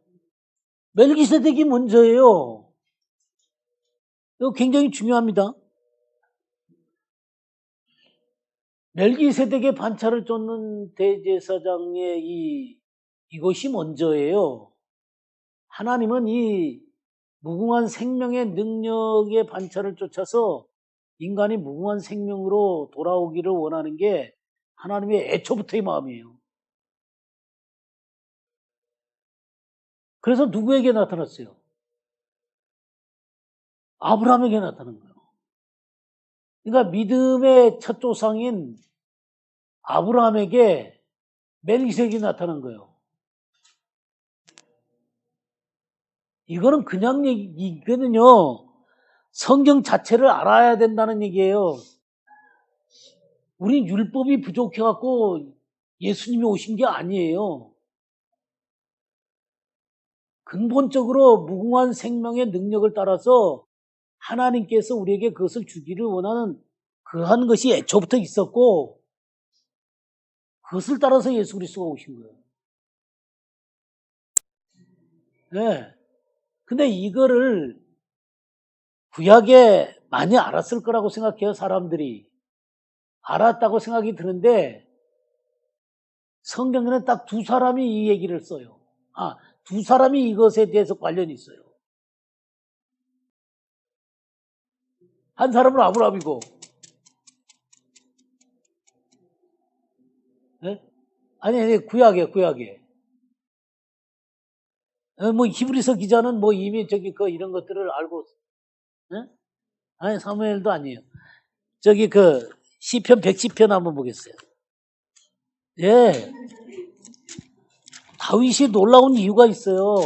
멜기세덱이 먼저예요. 이거 굉장히 중요합니다. 멜기세덱의 반차를 쫓는 대제사장의 이것이 먼저예요. 하나님은 이 무궁한 생명의 능력의 반차를 쫓아서 인간이 무궁한 생명으로 돌아오기를 원하는 게 하나님의 애초부터의 마음이에요. 그래서 누구에게 나타났어요? 아브라함에게 나타난 거예요. 그러니까 믿음의 첫 조상인 아브라함에게 멜기세덱이 나타난 거예요. 이거는 그냥 얘기거든요. 성경 자체를 알아야 된다는 얘기예요. 우리 율법이 부족해갖고 예수님이 오신 게 아니에요. 근본적으로 무궁한 생명의 능력을 따라서 하나님께서 우리에게 그것을 주기를 원하는 그한 것이 애초부터 있었고 그것을 따라서 예수 그리스도가 오신 거예요. 네. 근데 이거를 구약에 많이 알았을 거라고 생각해요. 사람들이. 알았다고 생각이 드는데 성경에는 딱 두 사람이 이 얘기를 써요. 두 사람이 이것에 대해서 관련이 있어요. 한 사람은 아브라함이고 네? 아니 구약에 뭐 히브리서 기자는 뭐 이미 저기 이런 것들을 알고 네? 아니 사무엘도 아니에요. 저기 시편 110편 한번 보겠어요. 예. 다윗이 놀라운 이유가 있어요.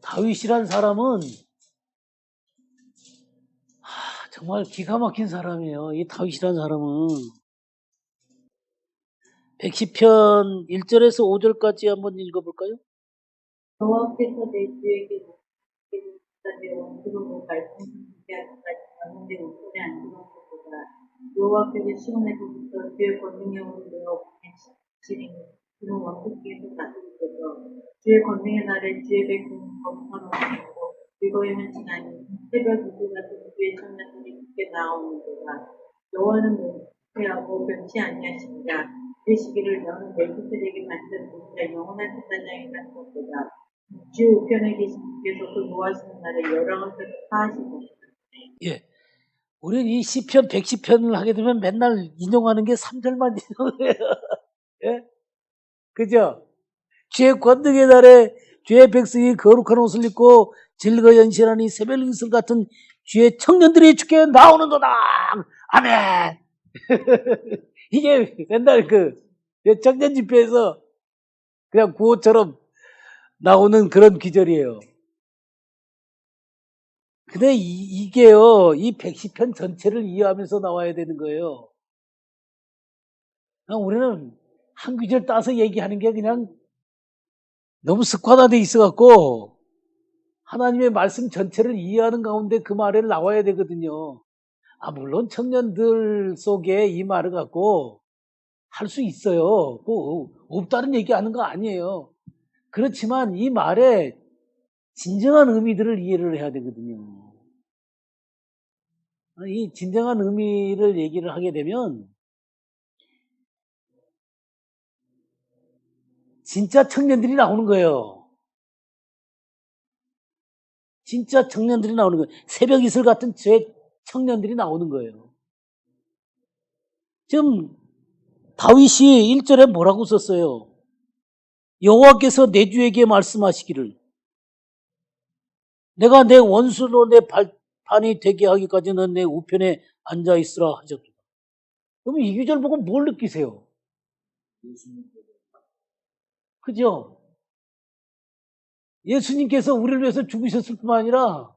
다윗이란 사람은 정말 기가 막힌 사람이에요. 이 다윗이란 사람은 110편 1절에서 5절까지 한번 읽어볼까요? 여호와께서 내 주에게 목자되 원수로 말씀하게 하기까지 가는데 옷소리 안 들었었도다. 여호와께서 시온에서부터 주의 권능의 오를 내어 보내시리니 그는 원수께서 다스리소서. 주의 권능의 날에 주의 백성은 거룩한 옷을 즐거이 헌신하니 새벽 이슬 같은 주의 천사들이 굳게 나아오는도다. 여호와는 맹세하고 변치 아니하십니다. 이르시기를 너는 멜기세덱에게 만든 우리가 영원한 제사장이 같았도다. 주 우편에 계신 분께서 그 노하시는 날에 여러 것을 파하시고. 예. 우리는 이 시편 110편을 하게 되면 맨날 인용하는 게 3절만 인용해요. 예? 그죠? 주의 권능의 날에 주의 백성이 거룩한 옷을 입고 즐거이 연신하니 새벽 이슬 같은 주의 청년들이 주께 나오는도다. 아멘. 이게 맨날 청년 집회에서 그냥 구호처럼 나오는 그런 기절이에요. 근데 이게요, 이 110편 전체를 이해하면서 나와야 되는 거예요. 우리는 한 구절 따서 얘기하는 게 그냥 너무 습관화돼 있어갖고 하나님의 말씀 전체를 이해하는 가운데 그 말을 나와야 되거든요. 물론 청년들 속에 이 말을 갖고 할 수 있어요. 뭐 없다는 얘기하는 거 아니에요. 그렇지만 이 말의 진정한 의미들을 이해를 해야 되거든요. 이 진정한 의미를 얘기를 하게 되면 진짜 청년들이 나오는 거예요. 진짜 청년들이 나오는 거예요. 새벽 이슬 같은 청년들이 나오는 거예요. 지금 다윗이 1절에 뭐라고 썼어요? 여호와께서 내 주에게 말씀하시기를 내가 내 원수로 내 발판이 되게 하기까지는 내 우편에 앉아 있으라 하셨다. 그럼 이 구절 보고 뭘 느끼세요? 그죠? 예수님께서 우리를 위해서 죽으셨을 뿐만 아니라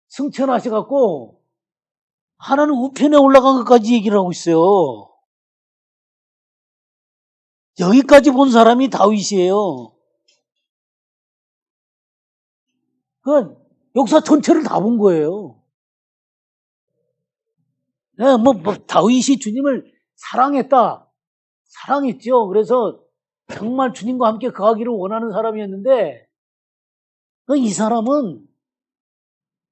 승천하셔갖고 하나는 우편에 올라간 것까지 얘기를 하고 있어요. 여기까지 본 사람이 다윗이에요. 그 역사 전체를 다 본 거예요. 네, 다윗이 주님을 사랑했죠. 그래서 정말 주님과 함께 거하기를 원하는 사람이었는데, 이 사람은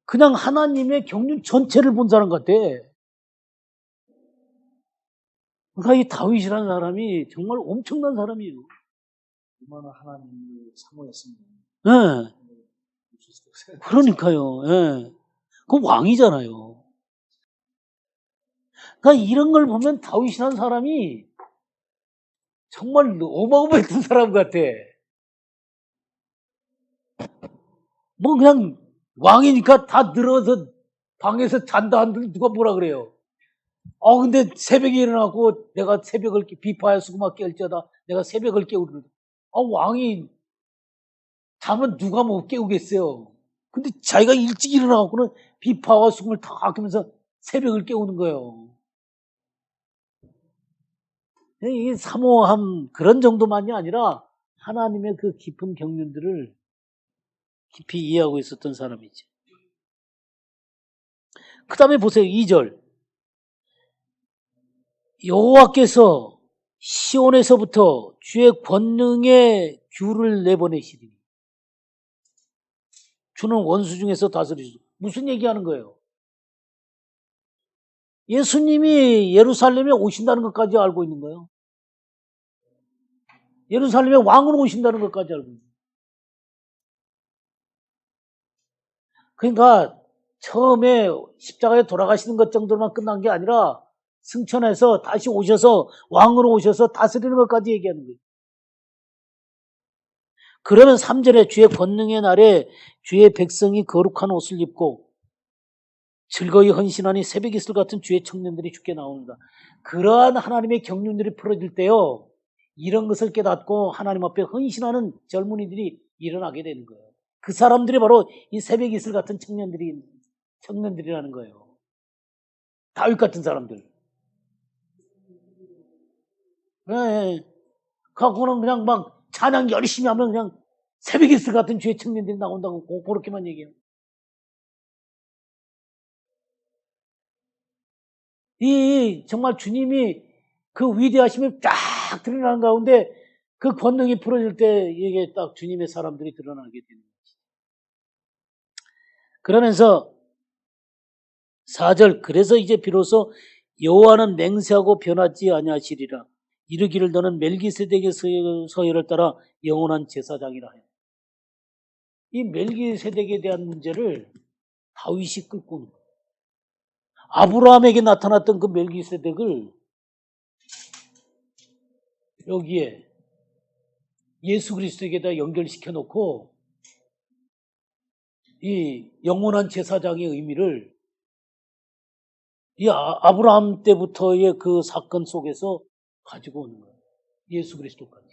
그냥 하나님의 경륜 전체를 본 사람 같아. 그러니까 이 다윗이라는 사람이 정말 엄청난 사람이에요. 얼마나 하나님을 사모했으면. 네. 그러니까요. 네. 그 왕이잖아요. 그러니까 이런 걸 보면 다윗이라는 사람이 정말 어마어마했던 사람 같아. 뭐 그냥 왕이니까 다 늘어서 방에서 잔다 한들 누가 뭐라 그래요. 근데 새벽에 일어나고 내가 새벽을 비파하여 수고막 깰지어다 내가 새벽을 깨우려. 왕이 자면 누가 뭐 깨우겠어요. 근데 자기가 일찍 일어나갖고는 비파와 수금을 다 아끼면서 새벽을 깨우는 거예요. 이 사모함 그런 정도만이 아니라 하나님의 그 깊은 경륜들을 깊이 이해하고 있었던 사람이죠. 그 다음에 보세요. 2절. 여호와께서 시온에서부터 주의 권능의 규를 내보내시리니 주는 원수 중에서 다스리시고. 무슨 얘기하는 거예요? 예수님이 예루살렘에 오신다는 것까지 알고 있는 거예요. 예루살렘에 왕으로 오신다는 것까지 알고 있는 거예요. 그러니까 처음에 십자가에 돌아가시는 것 정도만 끝난 게 아니라 승천해서 다시 오셔서 왕으로 오셔서 다스리는 것까지 얘기하는 거예요. 그러면 3절에 주의 권능의 날에 주의 백성이 거룩한 옷을 입고 즐거이 헌신하니 새벽 이슬 같은 주의 청년들이 주께 나옵니다. 그러한 하나님의 경륜들이 풀어질 때요, 이런 것을 깨닫고 하나님 앞에 헌신하는 젊은이들이 일어나게 되는 거예요. 그 사람들이 바로 이 새벽 이슬 같은 청년들이라는 거예요. 다윗 같은 사람들. 네. 그거는 그냥 막 찬양 열심히 하면 그냥 새벽 이슬 같은 주의 청년들이 나온다고 그렇게만 얘기해요. 정말 주님이 그 위대하심을 쫙 드러나는 가운데 그 권능이 풀어질 때 이게 딱 주님의 사람들이 드러나게 되는 거지. 그러면서 4절, 그래서 이제 비로소 여호와는 맹세하고 변하지 아니하시리라. 이르기를 너는 멜기세덱의 서열을 따라 영원한 제사장이라 해요. 이 멜기세덱에 대한 문제를 다윗이 끌고 오는 거예요. 아브라함에게 나타났던 그 멜기세덱을 여기에 예수 그리스도에게다 연결시켜 놓고 이 영원한 제사장의 의미를 이 아브라함 때부터의 그 사건 속에서 가지고 오는 거예요. 예수 그리스도까지.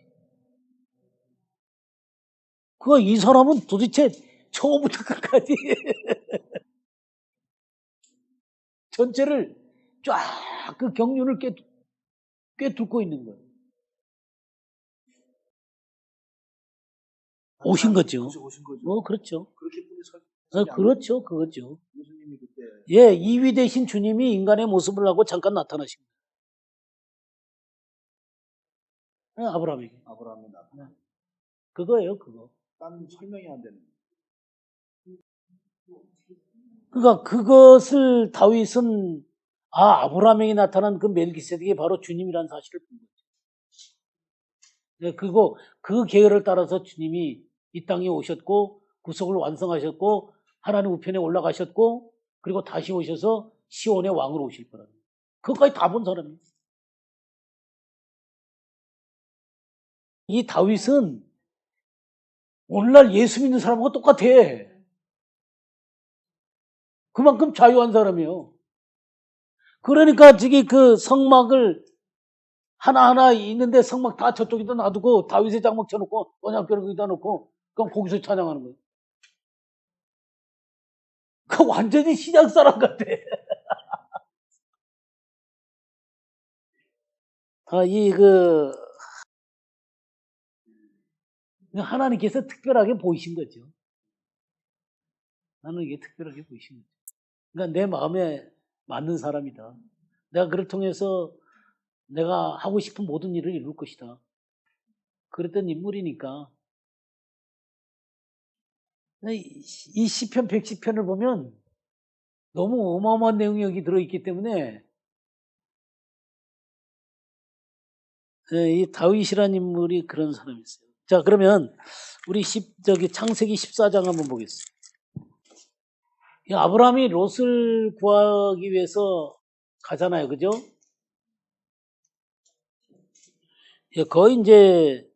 이 사람은 도대체 처음부터 끝까지 전체를 쫙 그 경륜을 꿰뚫고 있는 거예요. 오신 거죠. 오신 거죠. 그렇죠. 그렇게 분이 그렇죠. 그거죠. 예수님이 그때 예, 이위 되신 주님이 인간의 모습을 하고 잠깐 나타나신 거예요. 아브라함에게. 아브라함이 나타나. 그거예요, 그거. 딴 설명이 안 되는. 그러니까 그것을 다윗은 아브라함에게 나타난 그 멜기세덱이 바로 주님이라는 사실을 본 거죠. 네, 그 계열을 따라서 주님이 이 땅에 오셨고 구속을 완성하셨고 하나님 우편에 올라가셨고 그리고 다시 오셔서 시온의 왕으로 오실 거라는 거예요. 그것까지 다 본 사람이에요. 이 다윗은 오늘날 예수 믿는 사람하고 똑같아. 그만큼 자유한 사람이에요. 그러니까 저기 그 성막을 하나하나 있는데 성막 다 저쪽에다 놔두고 다윗의 장막 쳐놓고 언약궤를 거기다 놓고 그럼 거기서 찬양하는 거예요. 그 완전히 시장 사람 같아. 하나님께서 특별하게 보이신 거죠. 하나님께 특별하게 보이신 거죠. 그러니까 내 마음에 맞는 사람이다. 내가 그를 통해서 내가 하고 싶은 모든 일을 이룰 것이다. 그랬던 인물이니까. 이 시편 110편을 보면 너무 어마어마한 내용이 여기 들어있기 때문에 이 다윗이라는 인물이 그런 사람이었어요. 자, 그러면 우리 창세기 14장 한번 보겠습니다. 아브라함이 롯을 구하기 위해서 가잖아요. 그죠? 거의 이제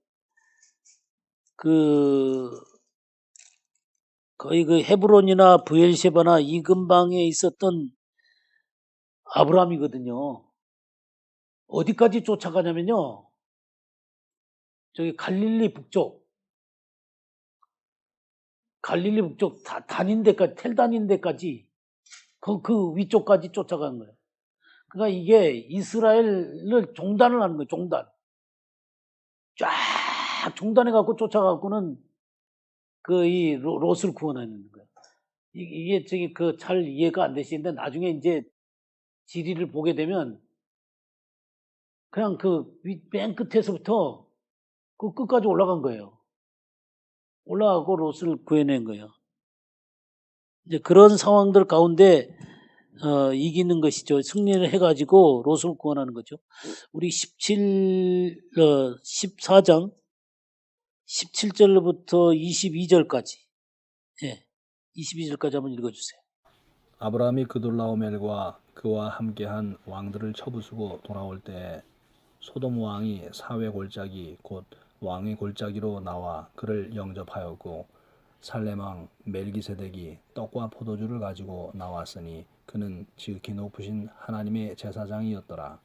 거의 그 헤브론이나 브엘셰바나 이 근방에 있었던 아브라함이거든요. 어디까지 쫓아가냐면요. 저기 갈릴리 북쪽 다닌 데까지, 텔 다닌 데까지, 그 위쪽까지 쫓아가는 거예요. 그러니까 이게 이스라엘을 종단을 하는 거예요, 종단. 쫙 종단해갖고 쫓아가고는 이 롯을 구원하는 거예요. 이게 저기 잘 이해가 안 되시는데 나중에 이제 지리를 보게 되면 그냥 맨 끝에서부터 그 끝까지 올라간 거예요. 올라가고 롯을 구해낸 거예요. 이제 그런 상황들 가운데 이기는 것이죠. 승리를 해가지고 롯을 구원하는 거죠. 우리 14장 17절부터 22절까지 22절까지 한번 읽어주세요. 아브라함이 그돌라오멜과 그와 함께한 왕들을 쳐부수고 돌아올 때 소돔 왕이 사회 골짜기 곧 왕의 골짜기로 나와 그를 영접하였고 살렘 왕 멜기세덱이 떡과 포도주를 가지고 나왔으니 그는 지극히 높으신 하나님의 제사장이었더라.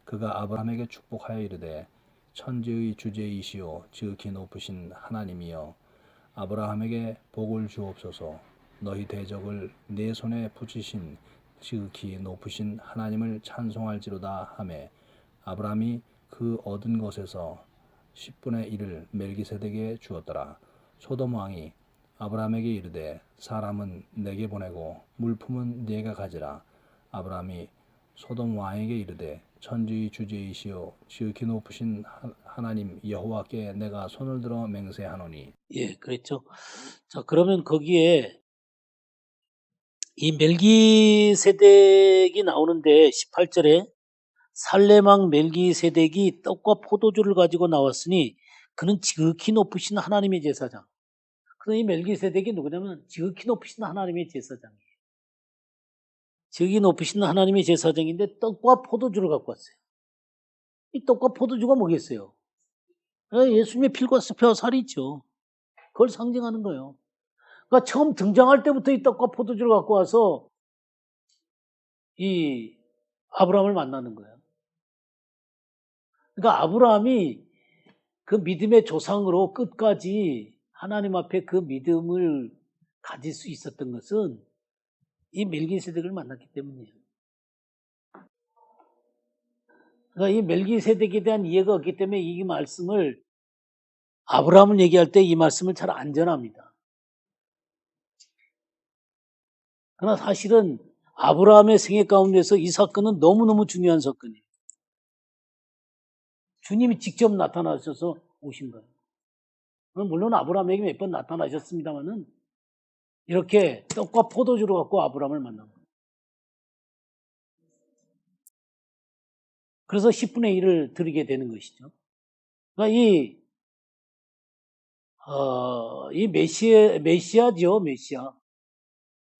그가 아브라함에게 축복하여 이르되 천지의 주제이시오 지극히 높으신 하나님이여 아브라함에게 복을 주옵소서. 너희 대적을 내 손에 붙이신 지극히 높으신 하나님을 찬송할지로다 하매 아브라함이 그 얻은 것에서 10분의 1을 멜기세덱에게 주었더라. 소돔 왕이 아브라함에게 이르되 사람은 내게 보내고 물품은 네가 가지라. 아브라함이 소돔 왕에게 이르되 천지의 주제이시오 지극히 높으신 하나님 여호와께 내가 손을 들어 맹세하노니. 예, 그랬죠. 자, 그러면 거기에 이 멜기세덱이 나오는데 18절에 살레망 멜기세덱이 떡과 포도주를 가지고 나왔으니 그는 지극히 높으신 하나님의 제사장. 그래서 이 멜기세덱이 누구냐면 지극히 높으신 하나님의 제사장이에요. 지극히 높으신 하나님의 제사장인데 떡과 포도주를 갖고 왔어요. 이 떡과 포도주가 뭐겠어요? 예수님의 피와 살이 있죠. 그걸 상징하는 거예요. 그러니까 처음 등장할 때부터 이 떡과 포도주를 갖고 와서 이 아브라함을 만나는 거예요. 그러니까 아브라함이 그 믿음의 조상으로 끝까지 하나님 앞에 그 믿음을 가질 수 있었던 것은 이 멜기세덱을 만났기 때문이에요. 그러니까 이 멜기세덱에 대한 이해가 없기 때문에 이 말씀을 아브라함을 얘기할 때 이 말씀을 잘 안 전합니다. 그러나 사실은 아브라함의 생애 가운데서 이 사건은 너무너무 중요한 사건이에요. 주님이 직접 나타나셔서 오신 거예요. 물론 아브라함에게 몇 번 나타나셨습니다만은 이렇게 떡과 포도주를 갖고 아브라함을 만난 거예요. 그래서 10분의 1을 드리게 되는 것이죠. 그러니까 이 메시아죠, 메시아.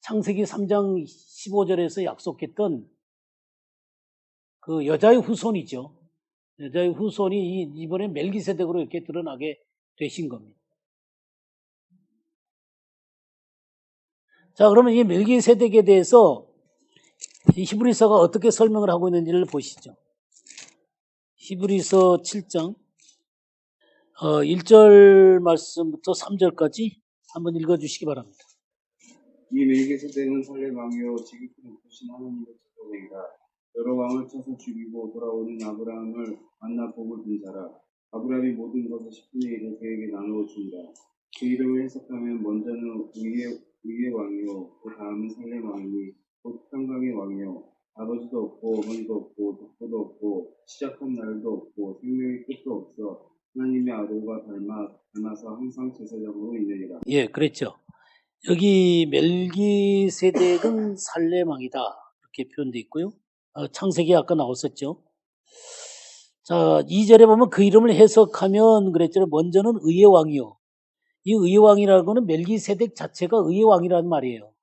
창세기 3장 15절에서 약속했던 그 여자의 후손이죠. 여자의 후손이 이번에 멜기세덱으로 이렇게 드러나게 되신 겁니다. 자, 그러면 이 멜기세덱에 대해서 이 히브리서가 어떻게 설명을 하고 있는지를 보시죠. 히브리서 7장 1절 말씀부터 3절까지 한번 읽어주시기 바랍니다. 이 멜기세덱은 살렘 왕이요 지극히 높으신 하나님의 제사장이라. 여러 왕을 쳐서 죽이고 돌아오는 아브라함을 만나 복을 빈 자라. 아브라함이 모든 것의 10분의 1을 그에게 나누어 준다. 그 이름을 해석하면 먼저는 의의 왕이요 그 다음은 살렘 왕이니 곧 평강의 왕이요 아버지도 없고 어머니도 없고 독보도 없고 시작한 날도 없고 생명의 끝도 없어 하나님의 아들과 닮아서 항상 제사장으로 있느니라. 예, 그랬죠. 여기 멜기세덱은 살렘 왕이다 이렇게 표현되어 있고요. 창세기 아까 나왔었죠. 자, 2절에 보면 그 이름을 해석하면 그랬죠. 먼저는 의의 왕이요. 이 의의 왕이라는 거는 멜기세덱 자체가 의의 왕이라는 말이에요.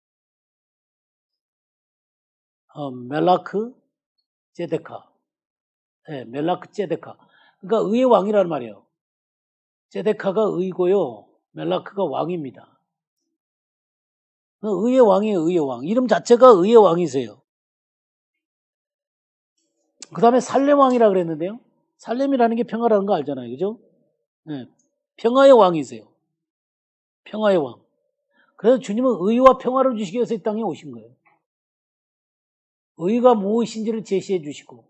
멜라크 제데카. 네, 멜라크 제데카. 그러니까 의의 왕이라는 말이에요. 제데카가 의고요. 멜라크가 왕입니다. 의의 왕이에요, 의의 왕. 이름 자체가 의의 왕이세요. 그 다음에 살렘 왕이라 그랬는데요. 살렘이라는 게 평화라는 거 알잖아요. 그죠? 네, 평화의 왕이세요. 평화의 왕. 그래서 주님은 의와 평화를 주시기 위해서 이 땅에 오신 거예요. 의가 무엇인지를 제시해 주시고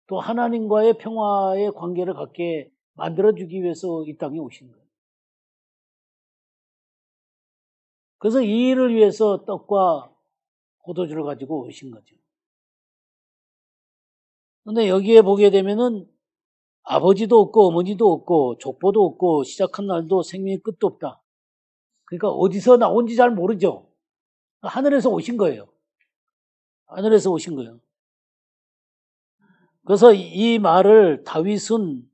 또 하나님과의 평화의 관계를 갖게 만들어주기 위해서 이 땅에 오신 거예요. 그래서 이 일을 위해서 떡과 포도주를 가지고 오신 거죠. 근데 여기에 보게 되면은 아버지도 없고 어머니도 없고 족보도 없고 시작한 날도 생명의 끝도 없다. 그러니까 어디서 나온지 잘 모르죠. 하늘에서 오신 거예요. 하늘에서 오신 거예요. 그래서 이 말을 다윗은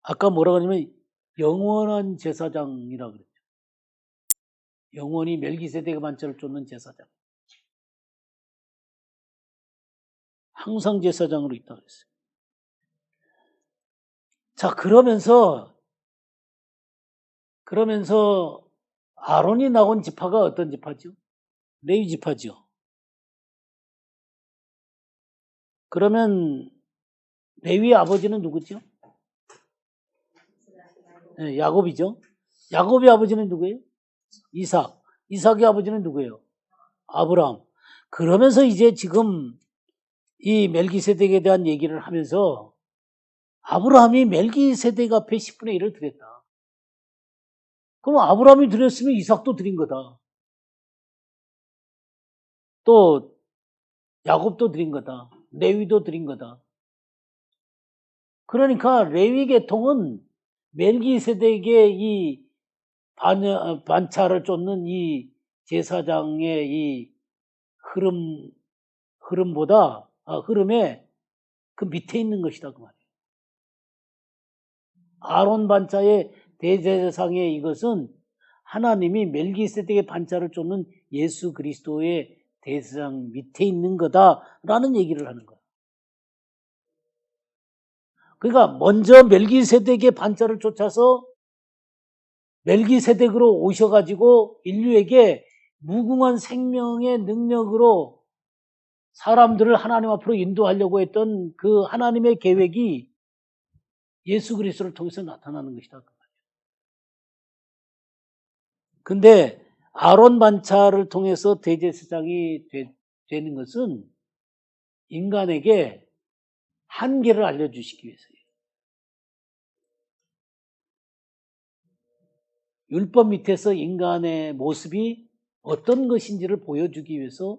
아까 뭐라고 하냐면 영원한 제사장이라고 그랬죠. 영원히 멜기세덱의 반차를 쫓는 제사장. 항상 제사장으로 있다고 그랬어요. 자, 그러면서 아론이 나온 지파가 어떤 지파죠? 레위 지파죠. 그러면 레위의 아버지는 누구죠? 네, 야곱이죠. 야곱의 아버지는 누구예요? 이삭. 이삭의 아버지는 누구예요? 아브라함. 그러면서 이제 지금 이 멜기세덱에 대한 얘기를 하면서 아브라함이 멜기세덱 앞에 10분의 1을 드렸다. 그럼 아브라함이 드렸으면 이삭도 드린 거다. 또 야곱도 드린 거다. 레위도 드린 거다. 그러니까 레위 계통은 멜기세덱의 이 반차를 쫓는 이 제사장의 이 흐름에 그 밑에 있는 것이다 그 말이에요. 아론 반차의 대제사장의 이것은 하나님이 멜기세덱의 반차를 쫓는 예수 그리스도의 대제사장 밑에 있는 거다라는 얘기를 하는 거예요. 그러니까 먼저 멜기세덱의 반차를 쫓아서 멜기세덱으로 오셔가지고 인류에게 무궁한 생명의 능력으로 사람들을 하나님 앞으로 인도하려고 했던 그 하나님의 계획이 예수 그리스도를 통해서 나타나는 것이다. 근데 아론 반차를 통해서 대제사장이 되는 것은 인간에게 한계를 알려주시기 위해서예요. 율법 밑에서 인간의 모습이 어떤 것인지를 보여주기 위해서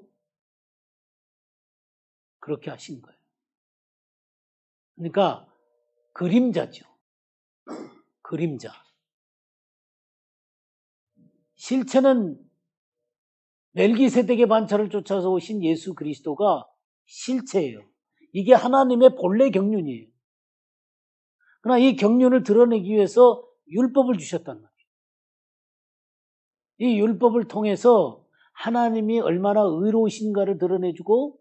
그렇게 하신 거예요. 그러니까 그림자죠. 그림자. 실체는 멜기세덱의 반차를 쫓아서 오신 예수 그리스도가 실체예요. 이게 하나님의 본래 경륜이에요. 그러나 이 경륜을 드러내기 위해서 율법을 주셨단 말이에요. 이 율법을 통해서 하나님이 얼마나 의로우신가를 드러내주고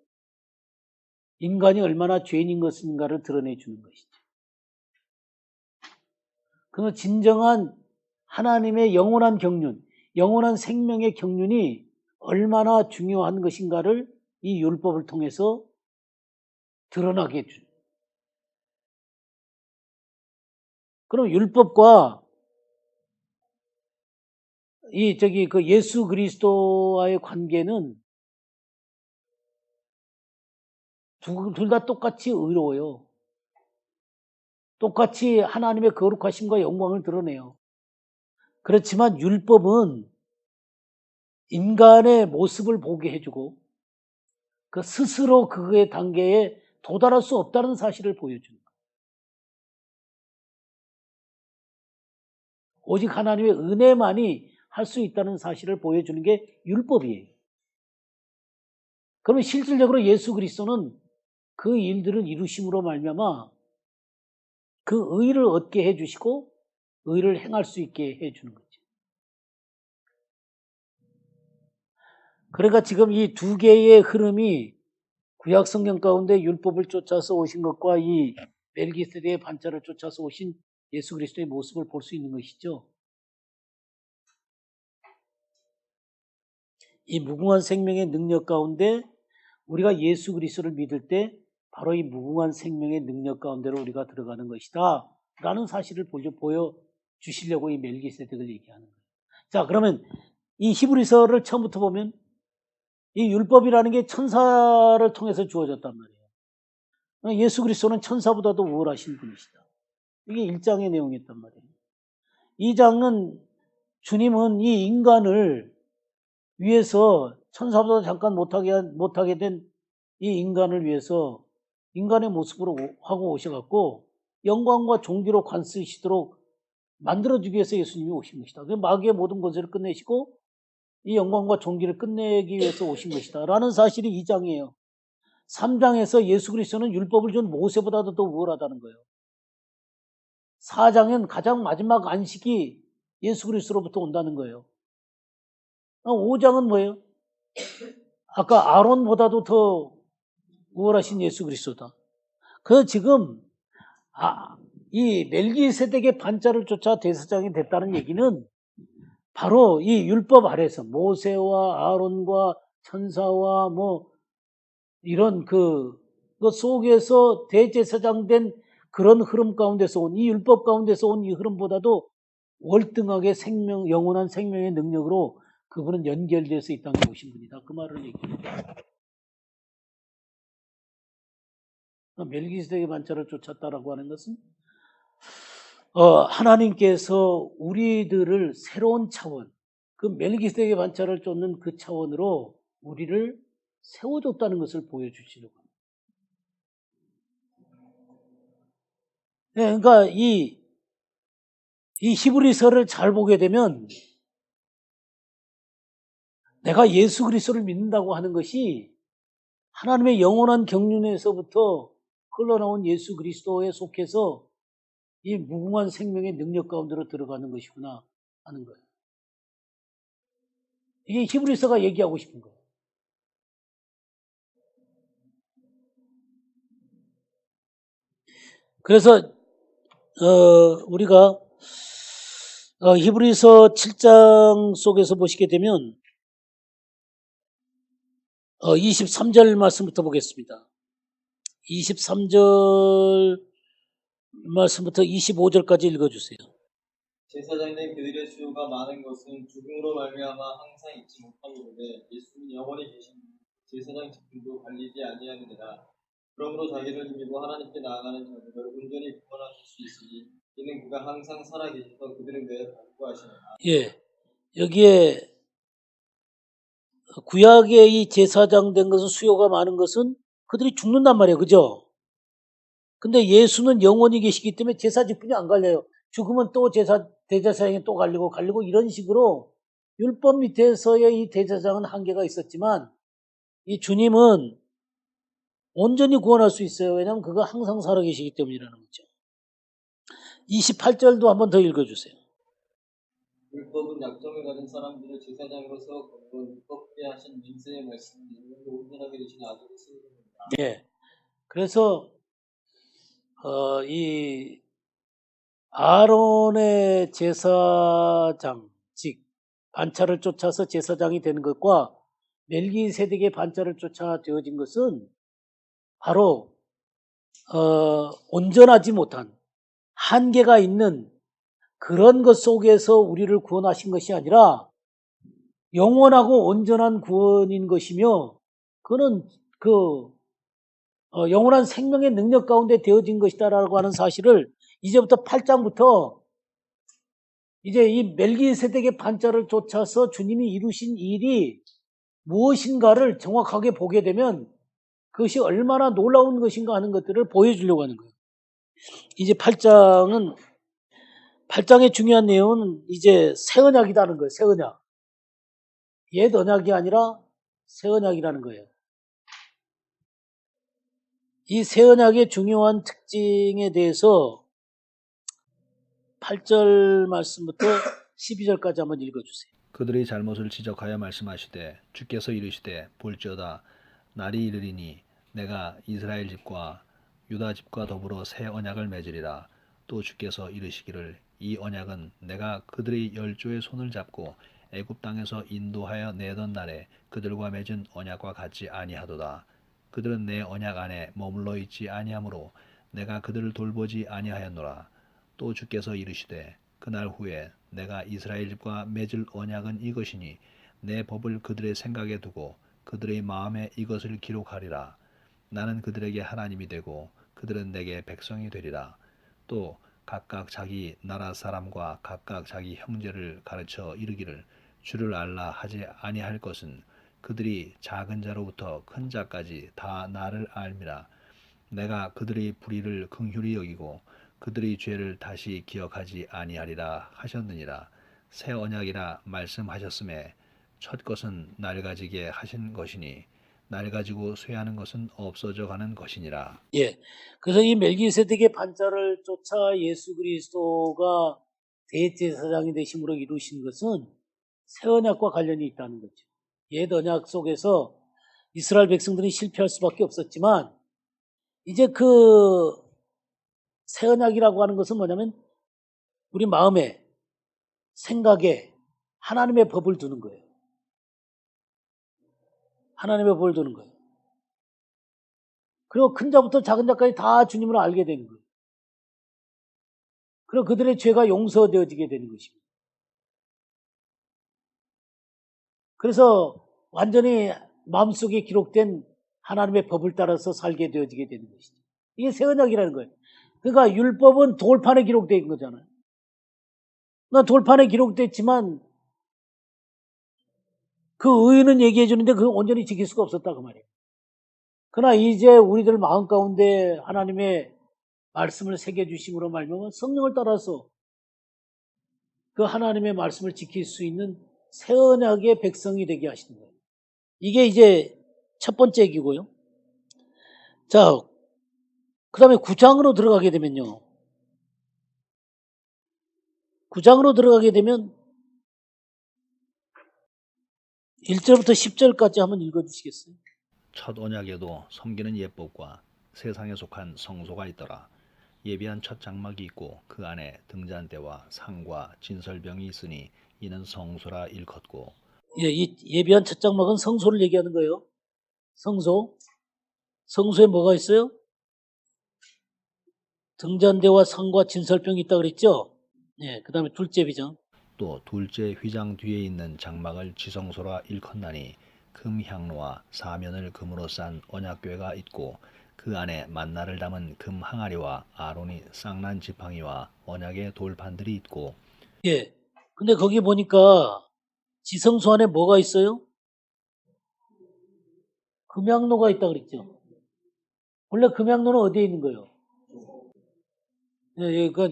인간이 얼마나 죄인인 것인가를 드러내주는 것이죠. 그래서 진정한 하나님의 영원한 경륜, 영원한 생명의 경륜이 얼마나 중요한 것인가를 이 율법을 통해서 드러나게 해줍니다. 그럼 율법과 그 예수 그리스도와의 관계는 둘 다 똑같이 의로워요. 똑같이 하나님의 거룩하심과 영광을 드러내요. 그렇지만 율법은 인간의 모습을 보게 해주고 그 스스로 그의 단계에 도달할 수 없다는 사실을 보여주는 거예요. 오직 하나님의 은혜만이 할 수 있다는 사실을 보여주는 게 율법이에요. 그러면 실질적으로 예수 그리스도는 그 일들을 이루심으로 말미암아 그 의를 얻게 해주시고 의를 행할 수 있게 해주는 거죠. 그러니까 지금 이 두 개의 흐름이 구약 성경 가운데 율법을 쫓아서 오신 것과 이 멜기세덱의 반차를 쫓아서 오신 예수 그리스도의 모습을 볼 수 있는 것이죠. 이 무궁한 생명의 능력 가운데 우리가 예수 그리스도를 믿을 때 바로 이 무궁한 생명의 능력 가운데로 우리가 들어가는 것이다 라는 사실을 보여주시려고 이 멜기세덱을 얘기하는 거예요. 자, 그러면 이 히브리서를 처음부터 보면 이 율법이라는 게 천사를 통해서 주어졌단 말이에요. 예수 그리스도는 천사보다도 우월하신 분이시다. 이게 1장의 내용이었단 말이에요. 2장은 주님은 이 인간을 위해서 천사보다 잠깐 못하게 된 이 인간을 위해서 인간의 모습으로 하고 오셔갖고 영광과 존귀로 관쓰시도록 만들어주기 위해서 예수님이 오신 것이다. 마귀의 모든 권세를 끝내시고 이 영광과 존귀를 끝내기 위해서 오신 것이다 라는 사실이 2장이에요. 3장에서 예수 그리스도는 율법을 준 모세보다도 더 우월하다는 거예요. 4장은 가장 마지막 안식이 예수 그리스도로부터 온다는 거예요. 5장은 뭐예요? 아까 아론보다도 더 우월하신 예수 그리스도다. 그래서 지금 이 멜기세덱의 반차를 쫓아 대제사장이 됐다는 얘기는 바로 이 율법 아래서 모세와 아론과 천사와 뭐 이런 그 속에서 대제사장 된 그런 흐름 가운데서 온 이 율법 가운데서 온 이 흐름보다도 월등하게 영원한 생명의 능력으로 그분은 연결돼서 이 땅에 오신 분이다. 그 말을 얘기합니다. 멜기세덱의 반차를 쫓았다라고 하는 것은 하나님께서 우리들을 새로운 차원, 그 멜기세덱의 반차를 쫓는 그 차원으로 우리를 세워줬다는 것을 보여주시려고 합니다. 네, 그러니까 이 히브리서를 잘 보게 되면 내가 예수 그리스도를 믿는다고 하는 것이 하나님의 영원한 경륜에서부터 흘러나온 예수 그리스도에 속해서 이 무궁한 생명의 능력 가운데로 들어가는 것이구나 하는 거예요. 이게 히브리서가 얘기하고 싶은 거예요. 그래서 우리가 히브리서 7장 속에서 보시게 되면 23절 말씀부터 보겠습니다. 23절 말씀부터 25절까지 읽어주세요. 제사장된 그들의 수요가 많은 것은 죽음으로 말미암아 항상 잊지 못하고는데 예수는 영원히 계신 제사장 직분도 갈리지 아니하느니라. 그러므로 자기를 힘입어 하나님께 나아가는 자들을 온전히 구원하실 수 있으니 이는 그가 항상 살아계셔서 그들을 위하여 간구하시느라. 예, 여기에 구약의 이 제사장 된 것은 수요가 많은 것은 그들이 죽는단 말이에요. 그죠? 근데 예수는 영원히 계시기 때문에 제사 직분이 안 갈려요. 죽으면 또 대제사장이 또 갈리고 이런 식으로 율법 밑에서의 이 대제사장은 한계가 있었지만 이 주님은 온전히 구원할 수 있어요. 왜냐하면 그가 항상 살아계시기 때문이라는 거죠. 28절도 한번 더 읽어주세요. 율법은 약점을 가진 사람들을 제사장으로서 거두어 율법에 하신 맹세의 말씀을 영원히 온전하게 되신 아들을 세우십니다. 예. 그래서 이 아론의 제사장직 반차를 쫓아서 제사장이 되는 것과 멜기세덱의 반차를 쫓아 되어진 것은 바로 온전하지 못한 한계가 있는 그런 것 속에서 우리를 구원하신 것이 아니라 영원하고 온전한 구원인 것이며 그는 영원한 생명의 능력 가운데 되어진 것이다라고 하는 사실을 이제부터 8장부터 이제 이 멜기세덱의 반차를 쫓아서 주님이 이루신 일이 무엇인가를 정확하게 보게 되면 그것이 얼마나 놀라운 것인가 하는 것들을 보여주려고 하는 거예요. 이제 8장의 중요한 내용은 이제 새 언약이라는 거예요. 새 언약. 옛 언약이 아니라 새 언약이라는 거예요. 이 새 언약의 중요한 특징에 대해서 8절 말씀부터 12절까지 한번 읽어주세요. 그들의 잘못을 지적하여 말씀하시되 주께서 이르시되 볼지어다 날이 이르리니 내가 이스라엘 집과 유다 집과 더불어 새 언약을 맺으리라. 또 주께서 이르시기를 이 언약은 내가 그들의 열조의 손을 잡고 애굽 땅에서 인도하여 내던 날에 그들과 맺은 언약과 같지 아니하도다. 그들은 내 언약 안에 머물러 있지 아니하므로 내가 그들을 돌보지 아니하였노라. 또 주께서 이르시되 그날 후에 내가 이스라엘 집과 맺을 언약은 이것이니 내 법을 그들의 생각에 두고 그들의 마음에 이것을 기록하리라. 나는 그들에게 하나님이 되고 그들은 내게 백성이 되리라. 또 각각 자기 나라 사람과 각각 자기 형제를 가르쳐 이르기를 주를 알라 하지 아니할 것은 그들이 작은 자로부터 큰 자까지 다 나를 알미라. 내가 그들의 불의를 긍휼히 여기고 그들의 죄를 다시 기억하지 아니하리라 하셨느니라. 새 언약이라 말씀하셨음에 첫 것은 낡아지게 하신 것이니 낡아지고 쇠하는 것은 없어져 가는 것이니라. 예. 그래서 이 멜기세덱의 반차를 쫓아 예수 그리스도가 대제사장이 되심으로 이루신 것은 새 언약과 관련이 있다는 거죠. 옛 언약 속에서 이스라엘 백성들이 실패할 수밖에 없었지만 이제 그 새 언약이라고 하는 것은 뭐냐면 우리 마음에 생각에 하나님의 법을 두는 거예요. 하나님의 법을 두는 거예요. 그리고 큰 자부터 작은 자까지 다 주님을 알게 되는 거예요. 그리고 그들의 죄가 용서되어지게 되는 것입니다. 그래서 완전히 마음속에 기록된 하나님의 법을 따라서 살게 되어지게 되는 것이죠. 이게 새 언약이라는 거예요. 그러니까 율법은 돌판에 기록되어 있는 거잖아요. 돌판에 기록됐지만 그 의인은 얘기해 주는데 그걸 온전히 지킬 수가 없었다 그 말이에요. 그러나 이제 우리들 마음 가운데 하나님의 말씀을 새겨주심으로 말미암아 성령을 따라서 그 하나님의 말씀을 지킬 수 있는 새 언약의 백성이 되게 하시는 거예요. 이게 이제 첫 번째 얘기고요. 자, 그 다음에 9장으로 들어가게 되면요. 9장으로 들어가게 되면 1절부터 10절까지 한번 읽어주시겠어요? 첫 언약에도 섬기는 예법과 세상에 속한 성소가 있더라. 예비한 첫 장막이 있고 그 안에 등잔대와 상과 진설병이 있으니 이는 성소라 일컫고. 예, 이 예비한 첫 장막은 성소를 얘기하는 거예요. 성소. 성소에 뭐가 있어요? 등잔대와 상과 진설병이 있다 그랬죠? 예, 그 다음에 둘째 비전. 또 둘째 휘장 뒤에 있는 장막을 지성소라 일컫나니 금 향로와 사면을 금으로 싼 언약궤가 있고 그 안에 만나를 담은 금 항아리와 아론이 쌍난 지팡이와 언약의 돌판들이 있고. 예. 근데 거기 보니까 지성소 안에 뭐가 있어요? 금향로가 있다 그랬죠? 원래 금향로는 어디에 있는 거예요? 예, 그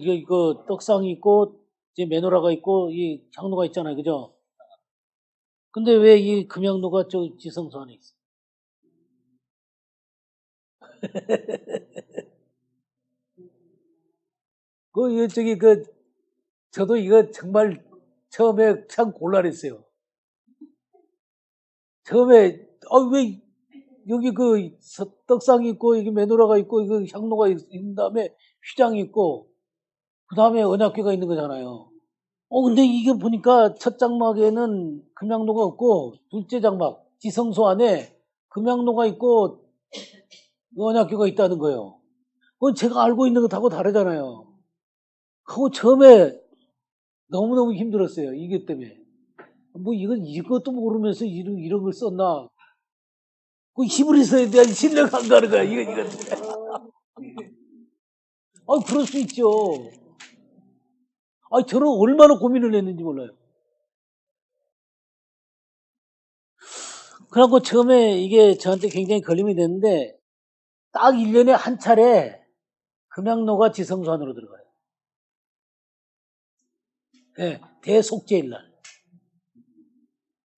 떡상이 있고 이제 메노라가 있고 이 향로가 있잖아요, 그죠? 근데 왜 이 금양로가 저 지성소 안에 있어? 저도 이거 정말 처음에 참 곤란했어요. 처음에, 왜 여기 떡상이 있고, 여기 메노라가 있고, 이거 향로가 있는 다음에 휘장이 있고, 그 다음에 언약궤가 있는 거잖아요. 근데 이게 보니까 첫 장막에는 금양로가 없고, 둘째 장막, 지성소 안에 금양로가 있고, 언약궤가 있다는 거예요. 그건 제가 알고 있는 것하고 다르잖아요. 그거 처음에 너무너무 힘들었어요. 이것 때문에. 이것도 모르면서 이런 걸 썼나. 그 히브리서에 대한 신뢰가 안 가는 거야, 이건. 그럴 수 있죠. 저는 얼마나 고민을 했는지 몰라요. 그래갖고 처음에 이게 저한테 굉장히 걸림이 됐는데, 딱 1년에 한 차례 금양로가 지성소 안으로 들어가요. 네, 대속죄일 날.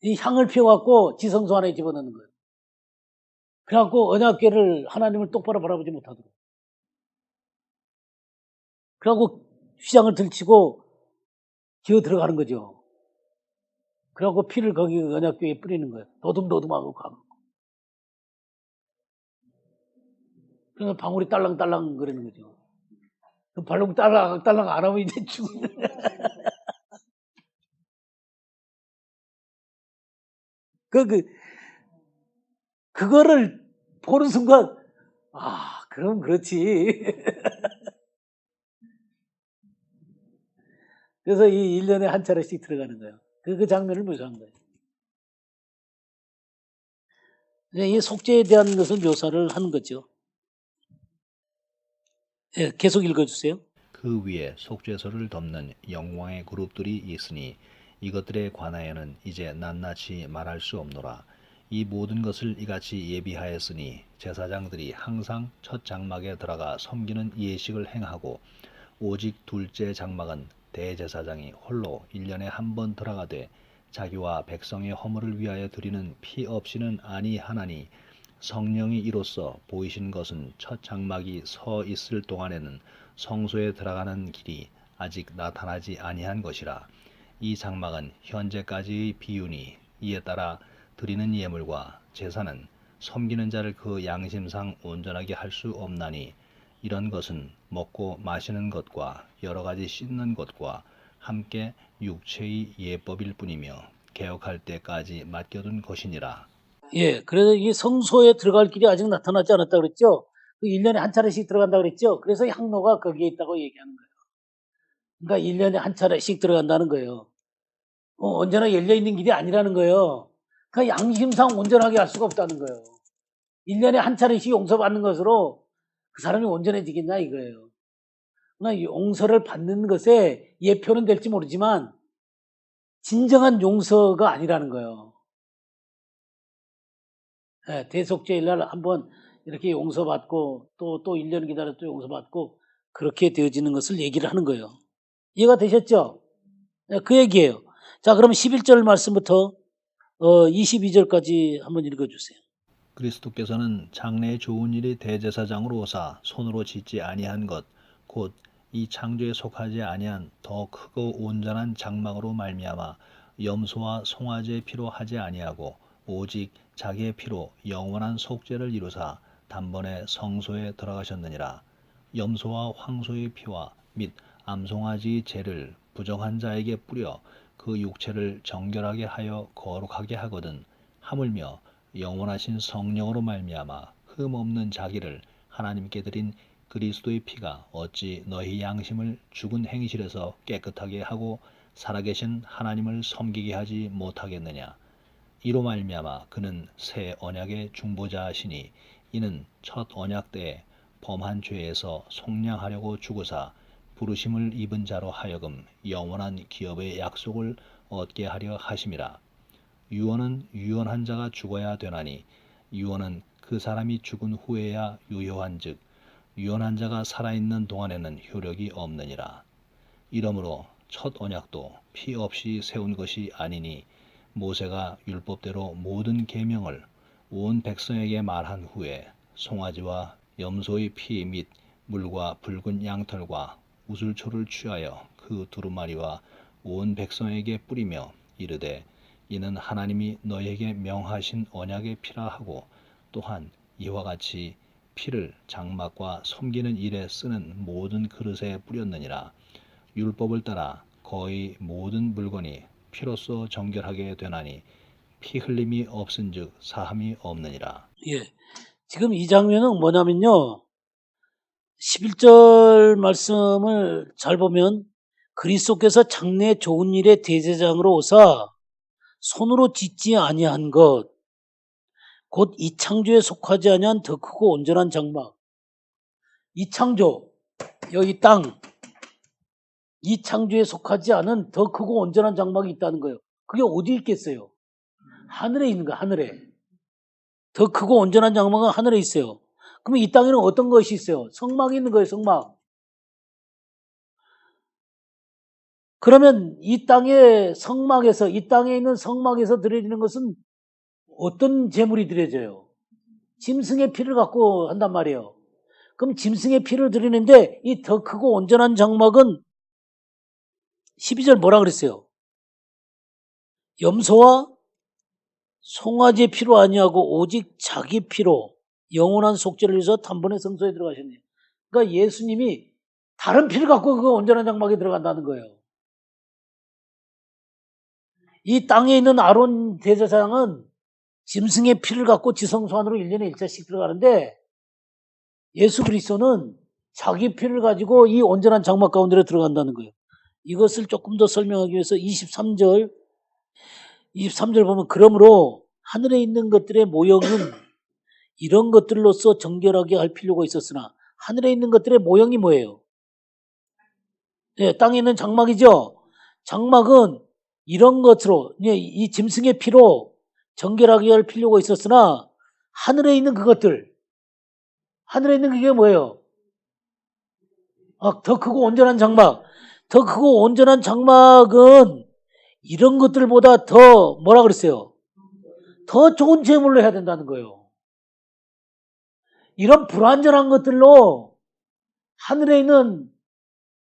이 향을 피워갖고 지성소 안에 집어넣는 거예요. 그래갖고 언약궤를 하나님을 똑바로 바라보지 못하도록. 그래갖고 휘장을 들치고 기어 들어가는 거죠. 그래갖고 피를 거기 언약궤에 뿌리는 거예요. 도둠도둠하고 가고. 그래서 방울이 딸랑딸랑 거리는 거죠. 발로 딸랑딸랑 안 하면 이제 죽는 그거를 보는 순간, 그럼 그렇지. 그래서 이 1년에 한 차례씩 들어가는 거예요. 그 장면을 묘사한 거예요. 이 속죄에 대한 것을 묘사를 하는 거죠. 예, 계속 읽어주세요. 그 위에 속죄소를 덮는 영광의 그룹들이 있으니 이것들에 관하여는 이제 낱낱이 말할 수 없노라. 이 모든 것을 이같이 예비하였으니 제사장들이 항상 첫 장막에 들어가 섬기는 예식을 행하고, 오직 둘째 장막은 대제사장이 홀로 1년에 한 번 들어가되 자기와 백성의 허물을 위하여 드리는 피 없이는 아니하나니, 성령이 이로써 보이신 것은 첫 장막이 서 있을 동안에는 성소에 들어가는 길이 아직 나타나지 아니한 것이라. 이 장막은 현재까지의 비유니, 이에 따라 드리는 예물과 제사는 섬기는 자를 그 양심상 온전하게 할 수 없나니, 이런 것은 먹고 마시는 것과 여러 가지 씻는 것과 함께 육체의 예법일 뿐이며 개혁할 때까지 맡겨둔 것이니라. 예, 그래서 이 성소에 들어갈 길이 아직 나타나지 않았다 그랬죠. 1년에 한 차례씩 들어간다 그랬죠. 그래서 향로가 거기에 있다고 얘기하는 거예요. 그러니까 1년에 한 차례씩 들어간다는 거예요. 언제나 열려있는 길이 아니라는 거예요. 그러니까 양심상 온전하게 할 수가 없다는 거예요. 1년에 한 차례씩 용서받는 것으로 그 사람이 온전해지겠냐 이거예요. 그러니까 용서를 받는 것에 예표는 될지 모르지만 진정한 용서가 아니라는 거예요. 예, 대속죄일 날 한번 이렇게 용서받고 또 1년 기다려 또 용서받고 그렇게 되어지는 것을 얘기를 하는 거예요. 이해가 되셨죠? 예, 그 얘기예요. 자, 그럼 11절 말씀부터 22절까지 한번 읽어주세요. 그리스도께서는 장래의 좋은 일이 대제사장으로 오사 손으로 짓지 아니한 것 곧 이 창조에 속하지 아니한 더 크고 온전한 장막으로 말미암아 염소와 송아지의 피로 하지 아니하고 오직 자기의 피로 영원한 속죄를 이루사 단번에 성소에 들어가셨느니라. 염소와 황소의 피와 및 암송아지의 죄를 부정한 자에게 뿌려 그 육체를 정결하게 하여 거룩하게 하거든, 하물며 영원하신 성령으로 말미암아 흠 없는 자기를 하나님께 드린 그리스도의 피가 어찌 너희 양심을 죽은 행실에서 깨끗하게 하고 살아계신 하나님을 섬기게 하지 못하겠느냐. 이로 말미암아 그는 새 언약의 중보자시니, 이는 첫 언약 때에 범한 죄에서 속량하려고 죽으사 부르심을 입은 자로 하여금 영원한 기업의 약속을 얻게 하려 하심이라. 유언은 유언한 자가 죽어야 되나니, 유언은 그 사람이 죽은 후에야 유효한즉 유언한 자가 살아있는 동안에는 효력이 없느니라. 이러므로 첫 언약도 피 없이 세운 것이 아니니 모세가 율법대로 모든 계명을 온 백성에게 말한 후에 송아지와 염소의 피 및 물과 붉은 양털과 우슬초를 취하여 그 두루마리와 온 백성에게 뿌리며 이르되 이는 하나님이 너에게 명하신 언약의 피라 하고 또한 이와 같이 피를 장막과 섬기는 일에 쓰는 모든 그릇에 뿌렸느니라. 율법을 따라 거의 모든 물건이 피로써 정결하게 되나니 피 흘림이 없은즉 사함이 없느니라. 예. 지금 이 장면은 뭐냐면요. 11절 말씀을 잘 보면 그리스도께서 장래 좋은 일의 대제장으로 오사 손으로 짓지 아니한 것 곧 이 창조에 속하지 아니한 더 크고 온전한 장막. 이 창조, 여기 땅, 이 창조에 속하지 않은 더 크고 온전한 장막이 있다는 거예요. 그게 어디 있겠어요? 하늘에 있는 거야, 하늘에. 더 크고 온전한 장막은 하늘에 있어요. 그러면 이 땅에는 어떤 것이 있어요? 성막이 있는 거예요, 성막. 그러면 이 땅의 성막에서, 이 땅에 있는 성막에서 드려지는 것은 어떤 제물이 드려져요? 짐승의 피를 갖고 한단 말이에요. 그럼 짐승의 피를 드리는데 이 더 크고 온전한 장막은 12절 뭐라 그랬어요? 염소와 송아지의 피로 아니하고 오직 자기 피로 영원한 속죄를 위해서 단번에 성소에 들어가셨네요. 그러니까 예수님이 다른 피를 갖고 그 온전한 장막에 들어간다는 거예요. 이 땅에 있는 아론 대제사장은 짐승의 피를 갖고 지성소 안으로 1년에 1차씩 들어가는데 예수 그리스도는 자기 피를 가지고 이 온전한 장막 가운데로 들어간다는 거예요. 이것을 조금 더 설명하기 위해서 23절 보면 그러므로 하늘에 있는 것들의 모형은 이런 것들로서 정결하게 할 필요가 있었으나 하늘에 있는 것들의 모형이 뭐예요? 네, 땅에 있는 장막이죠. 장막은 이런 것으로 이 짐승의 피로 정결하게 할 필요가 있었으나 하늘에 있는 그것들, 하늘에 있는 그게 뭐예요? 더 크고 온전한 장막. 더 크고 온전한 장막은 이런 것들보다 더 뭐라 그랬어요? 더 좋은 제물로 해야 된다는 거예요. 이런 불완전한 것들로 하늘에 있는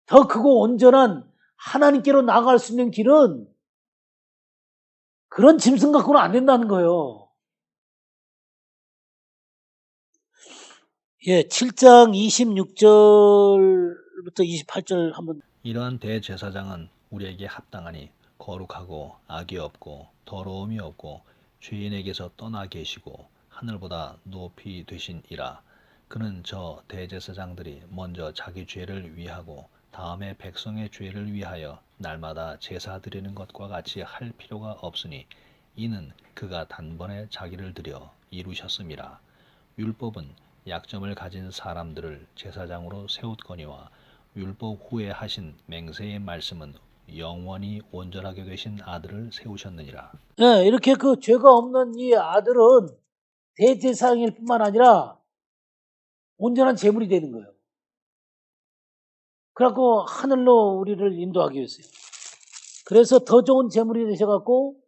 더 크고 온전한 하나님께로 나아갈 수 있는 길은 그런 짐승 갖고는 안 된다는 거예요. 예, 7장 26절부터 28절 한번. 이러한 대제사장은 우리에게 합당하니 거룩하고 악이 없고 더러움이 없고 죄인에게서 떠나 계시고 하늘보다 높이 되신 이라. 그는 저 대제사장들이 먼저 자기 죄를 위하고 다음에 백성의 죄를 위하여 날마다 제사 드리는 것과 같이 할 필요가 없으니 이는 그가 단번에 자기를 드려 이루셨음이라. 율법은 약점을 가진 사람들을 제사장으로 세웠거니와 율법 후에 하신 맹세의 말씀은 영원히 온전하게 되신 아들을 세우셨느니라. 네, 이렇게 그 죄가 없는 이 아들은 대제사장일 뿐만 아니라 온전한 제물이 되는 거예요. 그래갖고 하늘로 우리를 인도하기 위해서요. 그래서 더 좋은 제물이 되셔갖고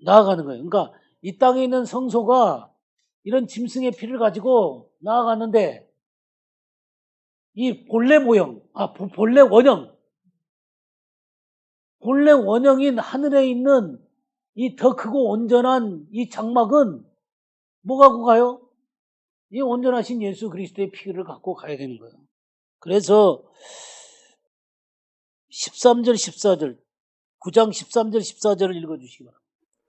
나아가는 거예요. 그러니까 이 땅에 있는 성소가 이런 짐승의 피를 가지고 나아갔는데 이 본래 모형, 본래 원형인 하늘에 있는 이 더 크고 온전한 이 장막은 뭐 갖고 가요? 이 온전하신 예수 그리스도의 피를 갖고 가야 되는 거예요. 그래서 13절, 14절, 9장 13절, 14절을 읽어주시기 바랍니다.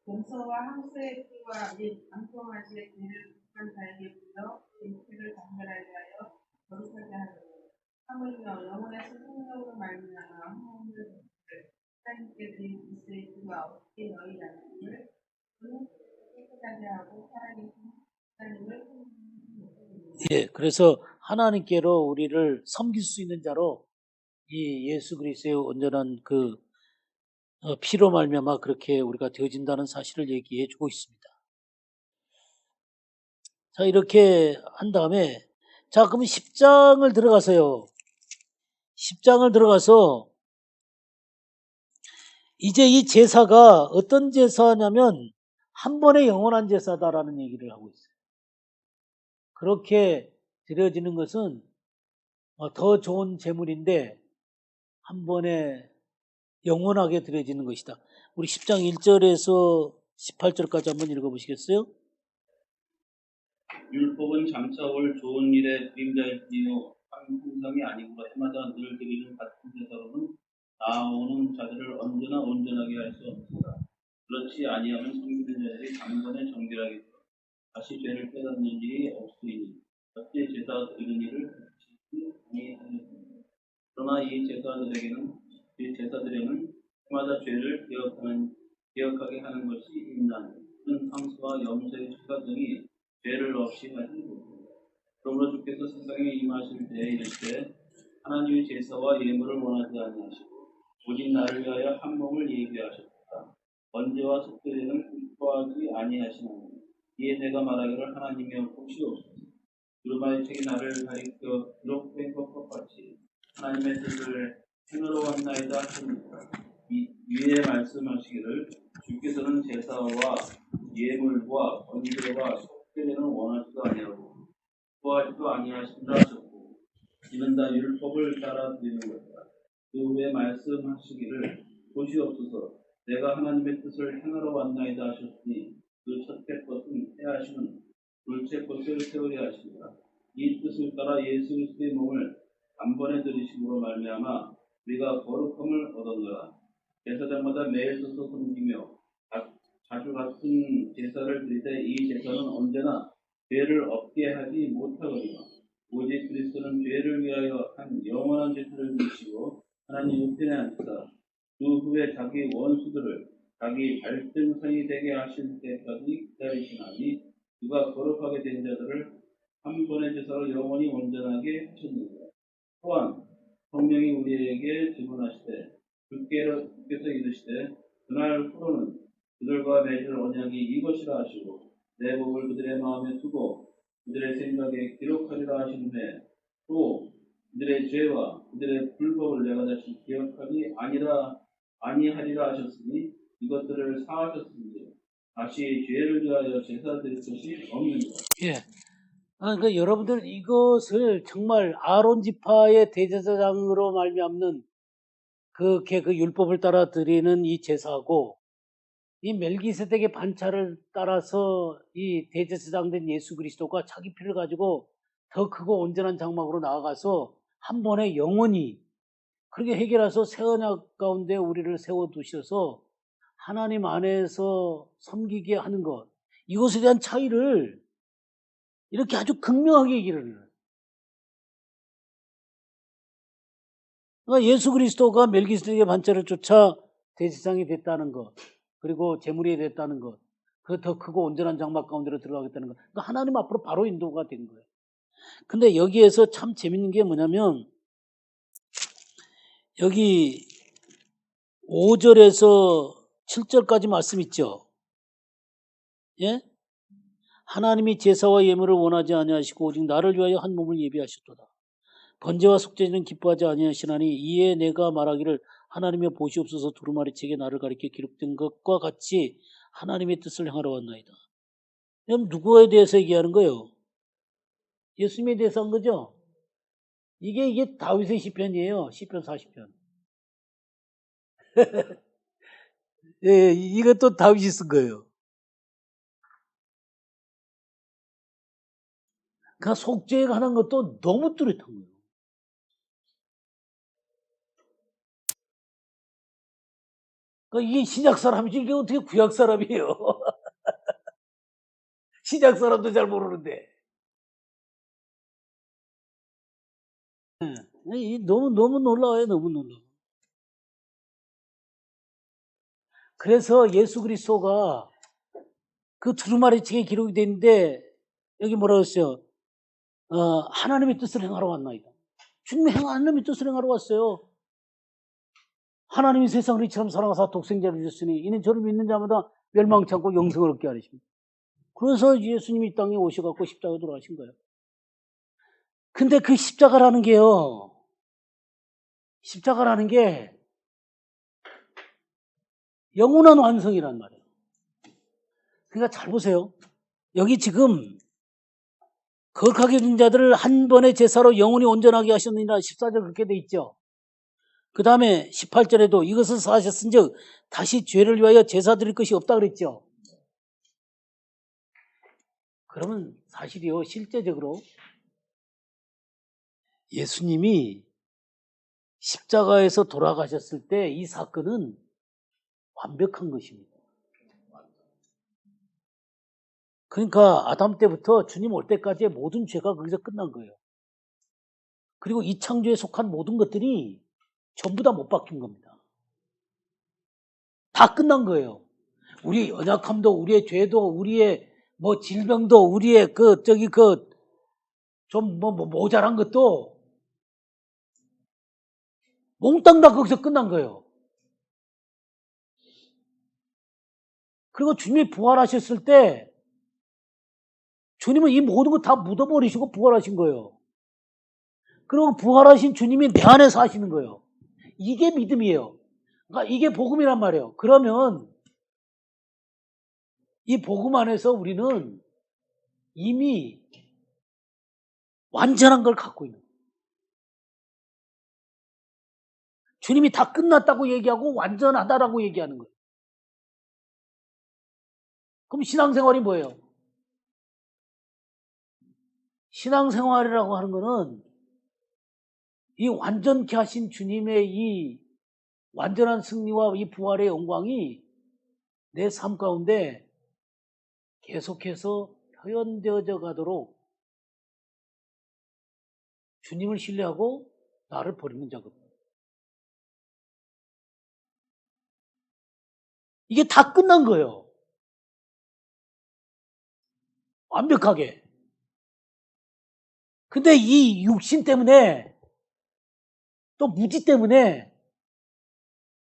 염소와 항소의 피와 및 암송아지의 피를 북한 자에게 불러 피를 단결하게 하여 거룩하게 하노니 하물며 영혼의 생명으로 말미암아 하나님을 하나님께 드린 그리스도의 피가 없게 너희 양심을 깨끗하게 하고 살아계신 하나님을 예, 그래서 하나님께로 우리를 섬길 수 있는 자로 이 예수 그리스도의 온전한 그 피로 말미암아 그렇게 우리가 되어진다는 사실을 얘기해 주고 있습니다. 자, 이렇게 한 다음에 자, 그럼 10장을 들어가서요. 10장을 들어가서 이제 이 제사가 어떤 제사냐면 한 번에 영원한 제사다라는 얘기를 하고 있어요. 그렇게 드려지는 것은 더 좋은 제물인데 한 번에 영원하게 드려지는 것이다. 우리 10장 1절에서 18절까지 한번 읽어보시겠어요? 율법은 장차 올 좋은 일의 그림자일 뿐이요 한 형상이 아니고 해마다 늘 드리는 같은 제사로는 나아오는 자들을 언제나 온전하게 할 수 없습니다. 그렇지 아니하면 섬기는 자들이 단번에 정결하게 되어 다시 죄를 깨닫는 일이 없으리니 어째 제사 드리는 일을 그치지 아니하였습니다. 그러나 이 제사들에는 해마다 죄를 기억하게 하는 것이 있나니 큰 상수와 염소의 추가 등이 죄를 없이 하지 못합니다. 그러므로 주께서 세상에 임하실 때에 이르시되 하나님의 제사와 예물을 원하지 아니하시고 오직 나를 위하여 한 몸을 예비하셨다. 번제와 속죄제는 기뻐하지 아니하시나니 이에 내가 말하기를 하나님이여 보시옵소서. 두루마리 책이 나를 가리켜 기록된 것과 같이 하나님의 뜻을 행하러 왔나이다 하십니다. 위에 말씀하시기를 주께서는 제사와 예물과 번제와 속죄제는 원하지도 아니하고 구하지도 아니하신다 하셨고 이는 다 율법을 따라 드리는 것이다. 그 후에 말씀하시기를 보시옵소서 내가 하나님의 뜻을 행하러 왔나이다 하셨으니 그 첫째 것은 해하시는 둘째 것을 세우려 하십니다. 이 뜻을 따라 예수 그리스도의 몸을 단번에 들이심으로 말미암아 우리가 거룩함을 얻었노라. 제사장마다 매일 서서 섬기며 자주 같은 제사를 드리되 이 제사는 언제나 죄를 없게 하지 못하거니와 오직 그리스도는 죄를 위하여 한 영원한 제사를 지시고 하나님 우편에 앉으사 그 후에 자기 원수들을 자기 발등상이 되게 하실 때까지 기다리시나니 그가 거룩하게 된 자들을 한 번의 제사로 영원히 온전하게 하셨느니라. 또한 성령이 우리에게 증언하시되 주께서 이르시되 그날 후로는 그들과 맺을 언약이 이것이라 하시고 내 법을 그들의 마음에 두고 그들의 생각에 기록하리라 하신 후에 또 그들의 죄와 그들의 불법을 내가 다시 기억하지 아니하리라 하셨으니 이것들을 사하셨으니 다시 죄를 위하여 제사 드릴 것이 없느니라. 예. 그러니까 여러분들 이것을 정말 아론 지파의 대제사장으로 말미암는 그 율법을 따라 드리는 이 제사하고 이 멜기세덱의 반차를 따라서 이 대제사장 된 예수 그리스도가 자기 피를 가지고 더 크고 온전한 장막으로 나아가서 한 번에 영원히 그렇게 해결해서 새 언약 가운데 우리를 세워두셔서 하나님 안에서 섬기게 하는 것, 이것에 대한 차이를 이렇게 아주 극명하게 얘기를 해요. 그러니까 예수 그리스도가 멜기세덱의 반차를 쫓아 대제사장이 됐다는 것, 그리고 제물이 됐다는 것, 그 더 크고 온전한 장막 가운데로 들어가겠다는 것, 그러니까 하나님 앞으로 바로 인도가 된 거예요. 근데 여기에서 참 재밌는 게 뭐냐면 여기 5절에서 7절까지 말씀 있죠. 예? 하나님이 제사와 예물을 원하지 아니하시고 오직 나를 위하여 한 몸을 예비하셨도다. 번제와 속죄는 기뻐하지 아니하시나니 이에 내가 말하기를 하나님의 보시옵소서 두루마리 책에 나를 가리켜 기록된 것과 같이 하나님의 뜻을 행하러 왔나이다. 그럼 누구에 대해서 얘기하는 거예요? 예수님에 대해서 한 거죠? 이게 다윗의 시편이에요. 시편 40편. 예, 이것도 다윗이 쓴 거예요. 그러니까 속죄에 관한 것도 너무 뚜렷한 거예요. 그러니까 이게 신약 사람이지 이게 어떻게 구약 사람이에요? 신약 사람도 잘 모르는데. 너무 놀라워요. 너무 놀라워. 그래서 예수 그리스도가 그 두루마리 책에 기록이 되는데 여기 뭐라고 했어요? 하나님의 뜻을 행하러 왔나이다. 주님이 하나님의 뜻을 행하러 왔어요. 하나님이 세상을 이처럼 사랑하사 독생자를 주셨으니 이는 저를 믿는 자마다 멸망치 않고 영생을 얻게 하십니다. 그래서 예수님이 이 땅에 오셔갖고 십자가에 돌아가신 거예요. 근데 그 십자가라는 게요. 십자가라는 게 영원한 완성이란 말이에요. 그러니까 잘 보세요. 여기 지금 거룩하게 된 자들을 한 번의 제사로 영원히 온전하게 하셨느니라 14절 그렇게 돼 있죠. 그 다음에 18절에도 이것을 사하셨은즉 다시 죄를 위하여 제사 드릴 것이 없다 그랬죠. 그러면 사실이요, 실제적으로 예수님이 십자가에서 돌아가셨을 때 이 사건은 완벽한 것입니다. 그러니까 아담 때부터 주님 올 때까지의 모든 죄가 거기서 끝난 거예요. 그리고 이 창조에 속한 모든 것들이 전부 다 못 바뀐 겁니다. 다 끝난 거예요. 우리의 연약함도, 우리의 죄도, 우리의 뭐 질병도, 우리의 좀 모자란 것도 몽땅 다 거기서 끝난 거예요. 그리고 주님이 부활하셨을 때 주님은 이 모든 거 다 묻어버리시고 부활하신 거예요. 그리고 부활하신 주님이 내 안에 사시는 거예요. 이게 믿음이에요. 그러니까 이게 복음이란 말이에요. 그러면 이 복음 안에서 우리는 이미 완전한 걸 갖고 있는 거예요. 주님이 다 끝났다고 얘기하고 완전하다라고 얘기하는 거예요. 그럼 신앙생활이 뭐예요? 신앙생활이라고 하는 거는 이 완전케 하신 주님의 이 완전한 승리와 이 부활의 영광이 내 삶 가운데 계속해서 표현되어져 가도록 주님을 신뢰하고 나를 버리는 작업. 이게 다 끝난 거예요. 완벽하게. 근데 이 육신 때문에 또 무지 때문에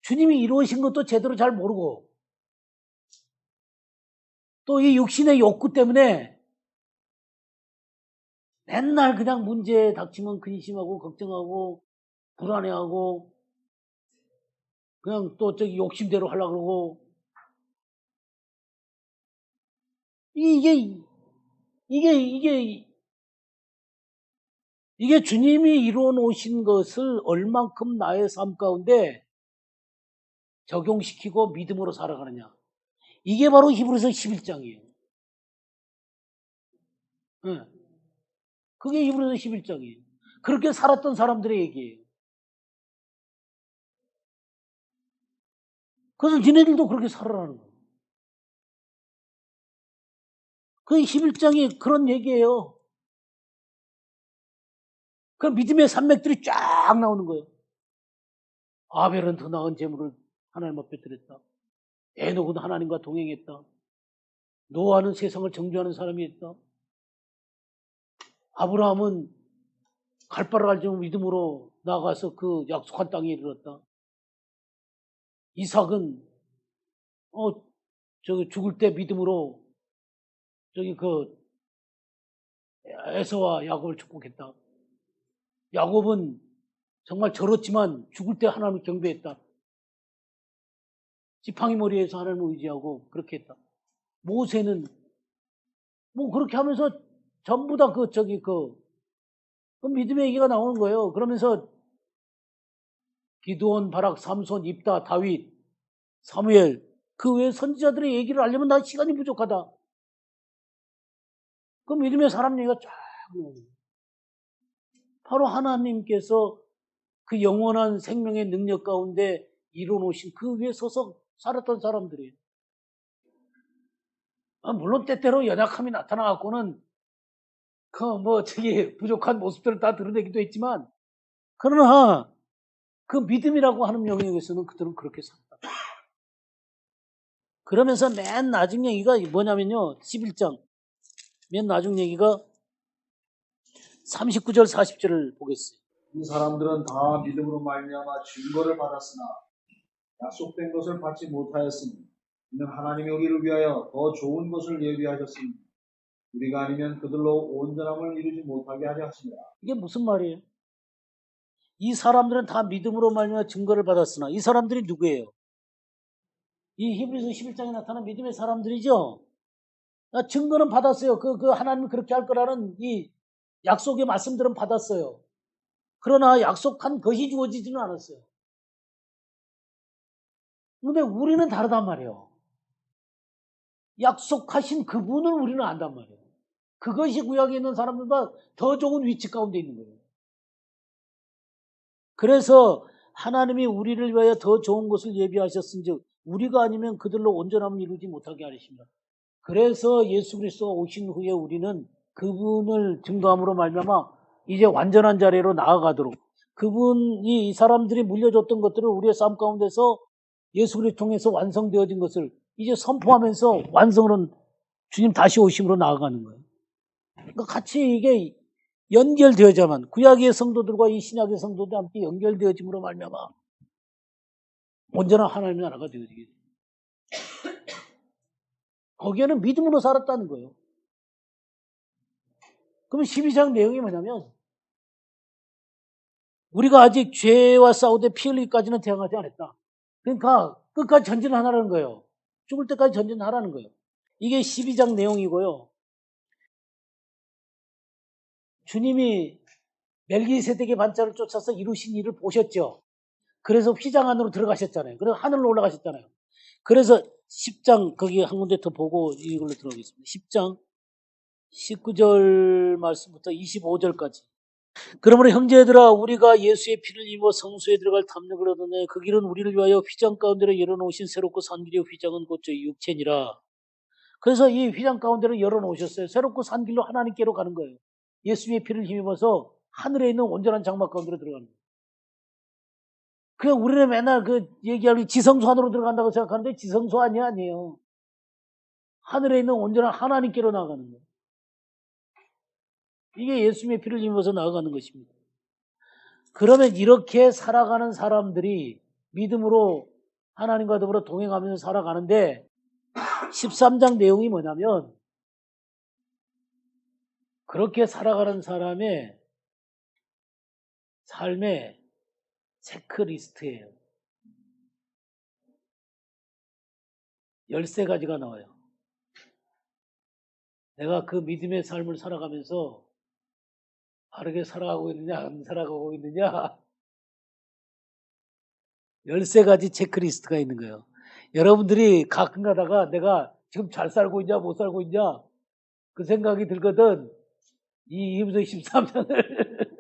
주님이 이루어진 것도 제대로 잘 모르고 또 이 육신의 욕구 때문에 맨날 그냥 문제에 닥치면 근심하고 걱정하고 불안해하고 그냥 또 욕심대로 하려고 그러고 이게 주님이 이루어 놓으신 것을 얼만큼 나의 삶 가운데 적용시키고 믿음으로 살아가느냐. 이게 바로 히브리서 11장이에요. 네. 그게 히브리서 11장이에요. 그렇게 살았던 사람들의 얘기예요. 그래서 니네들도 그렇게 살아라는 거예요. 그 11장이 그런 얘기예요. 그 믿음의 산맥들이 쫙 나오는 거예요. 아벨은 더 나은 재물을 하나님 앞에 드렸다. 에녹은 하나님과 동행했다. 노아는 세상을 정죄하는 사람이었다. 아브라함은 갈 바를 알지 믿음으로 나가서 그 약속한 땅에 이르렀다. 이삭은 죽을 때 믿음으로 에서와 야곱을 축복했다. 야곱은 정말 절었지만 죽을 때 하나님을 경배했다. 지팡이 머리에서 하나님을 의지하고 그렇게 했다. 모세는 뭐 그렇게 하면서 전부 다 그 믿음의 얘기가 나오는 거예요. 그러면서 기드온, 바락, 삼손, 입다, 다윗, 사무엘 그 외 선지자들의 얘기를 알려면 나 시간이 부족하다. 그 믿음의 사람 얘기가 쫙 나오는 거예요. 바로 하나님께서 그 영원한 생명의 능력 가운데 이루어놓으신 그 위에 서서 살았던 사람들이에요. 물론 때때로 연약함이 나타나갖고는 부족한 모습들을 다 드러내기도 했지만, 그러나 그 믿음이라고 하는 영역에서는 그들은 그렇게 살았다. 그러면서 맨 나중 얘기가 뭐냐면요, 11장 맨 나중 얘기가 39절 40절을 보겠어요. 이 사람들은 다 믿음으로 말미암아 증거를 받았으나 약속된 것을 받지 못하였으니 이는 하나님이 우리를 위하여 더 좋은 것을 예비하셨으니 우리가 아니면 그들로 온전함을 이루지 못하게 하려 하시니라. 이게 무슨 말이에요? 이 사람들은 다 믿음으로 말미암아 증거를 받았으나 이 사람들이 누구예요? 이 히브리서 11장에 나타난 믿음의 사람들이죠. 증거는 받았어요. 하나님이 그렇게 할 거라는 이 약속의 말씀들은 받았어요. 그러나 약속한 것이 주어지지는 않았어요. 근데 우리는 다르단 말이에요. 약속하신 그분을 우리는 안단 말이에요. 그것이 구약에 있는 사람들보다 더 좋은 위치 가운데 있는 거예요. 그래서 하나님이 우리를 위하여 더 좋은 것을 예비하셨은즉 우리가 아니면 그들로 온전함을 이루지 못하게 하리십니다. 그래서 예수 그리스도가 오신 후에 우리는 그분을 증거함으로 말미암아 이제 완전한 자리로 나아가도록 그분이 이 사람들이 물려줬던 것들을 우리의 삶 가운데서 예수 그리스도 통해서 완성되어진 것을 이제 선포하면서 완성으로 주님 다시 오심으로 나아가는 거예요. 그러니까 같이 이게 연결되어야만 구약의 성도들과 이 신약의 성도들 함께 연결되어짐으로 말미암아 온전한 하나님의 나라가 되어지게 돼요. 거기에는 믿음으로 살았다는 거예요. 그럼 12장 내용이 뭐냐면 우리가 아직 죄와 싸우되 피 흘리기까지는 대항하지 않았다. 그러니까 끝까지 전진하라는 거예요. 죽을 때까지 전진하라는 거예요. 이게 12장 내용이고요. 주님이 멜기세덱의 반차를 쫓아서 이루신 일을 보셨죠. 그래서 휘장 안으로 들어가셨잖아요. 그래서 하늘로 올라가셨잖아요. 그래서 10장 거기 한 군데 더 보고 이걸로 들어가겠습니다. 10장 19절 말씀부터 25절까지. 그러므로 형제들아 우리가 예수의 피를 입어 성소에 들어갈 탐욕을 얻었네. 그 길은 우리를 위하여 휘장 가운데로 열어놓으신 새롭고 산 길의 휘장은 곧 저희 육체니라. 그래서 이 휘장 가운데로 열어놓으셨어요. 새롭고 산 길로 하나님께로 가는 거예요. 예수의 피를 힘입어서 하늘에 있는 온전한 장막 가운데로 들어가는 거예요. 그냥 우리는 맨날 얘기하는 지성소 안으로 들어간다고 생각하는데 지성소 아니에요. 하늘에 있는 온전한 하나님께로 나아가는 거예요. 이게 예수님의 피를 힘입어서 나아가는 것입니다. 그러면 이렇게 살아가는 사람들이 믿음으로 하나님과 더불어 동행하면서 살아가는데 13장 내용이 뭐냐면 그렇게 살아가는 사람의 삶의 체크리스트예요. 13가지가 나와요. 내가 그 믿음의 삶을 살아가면서 바르게 살아가고 있느냐 안 살아가고 있느냐 13가지 체크리스트가 있는 거예요. 여러분들이 가끔 가다가 내가 지금 잘 살고 있냐 못 살고 있냐 그 생각이 들거든. 이 히브리서 13장을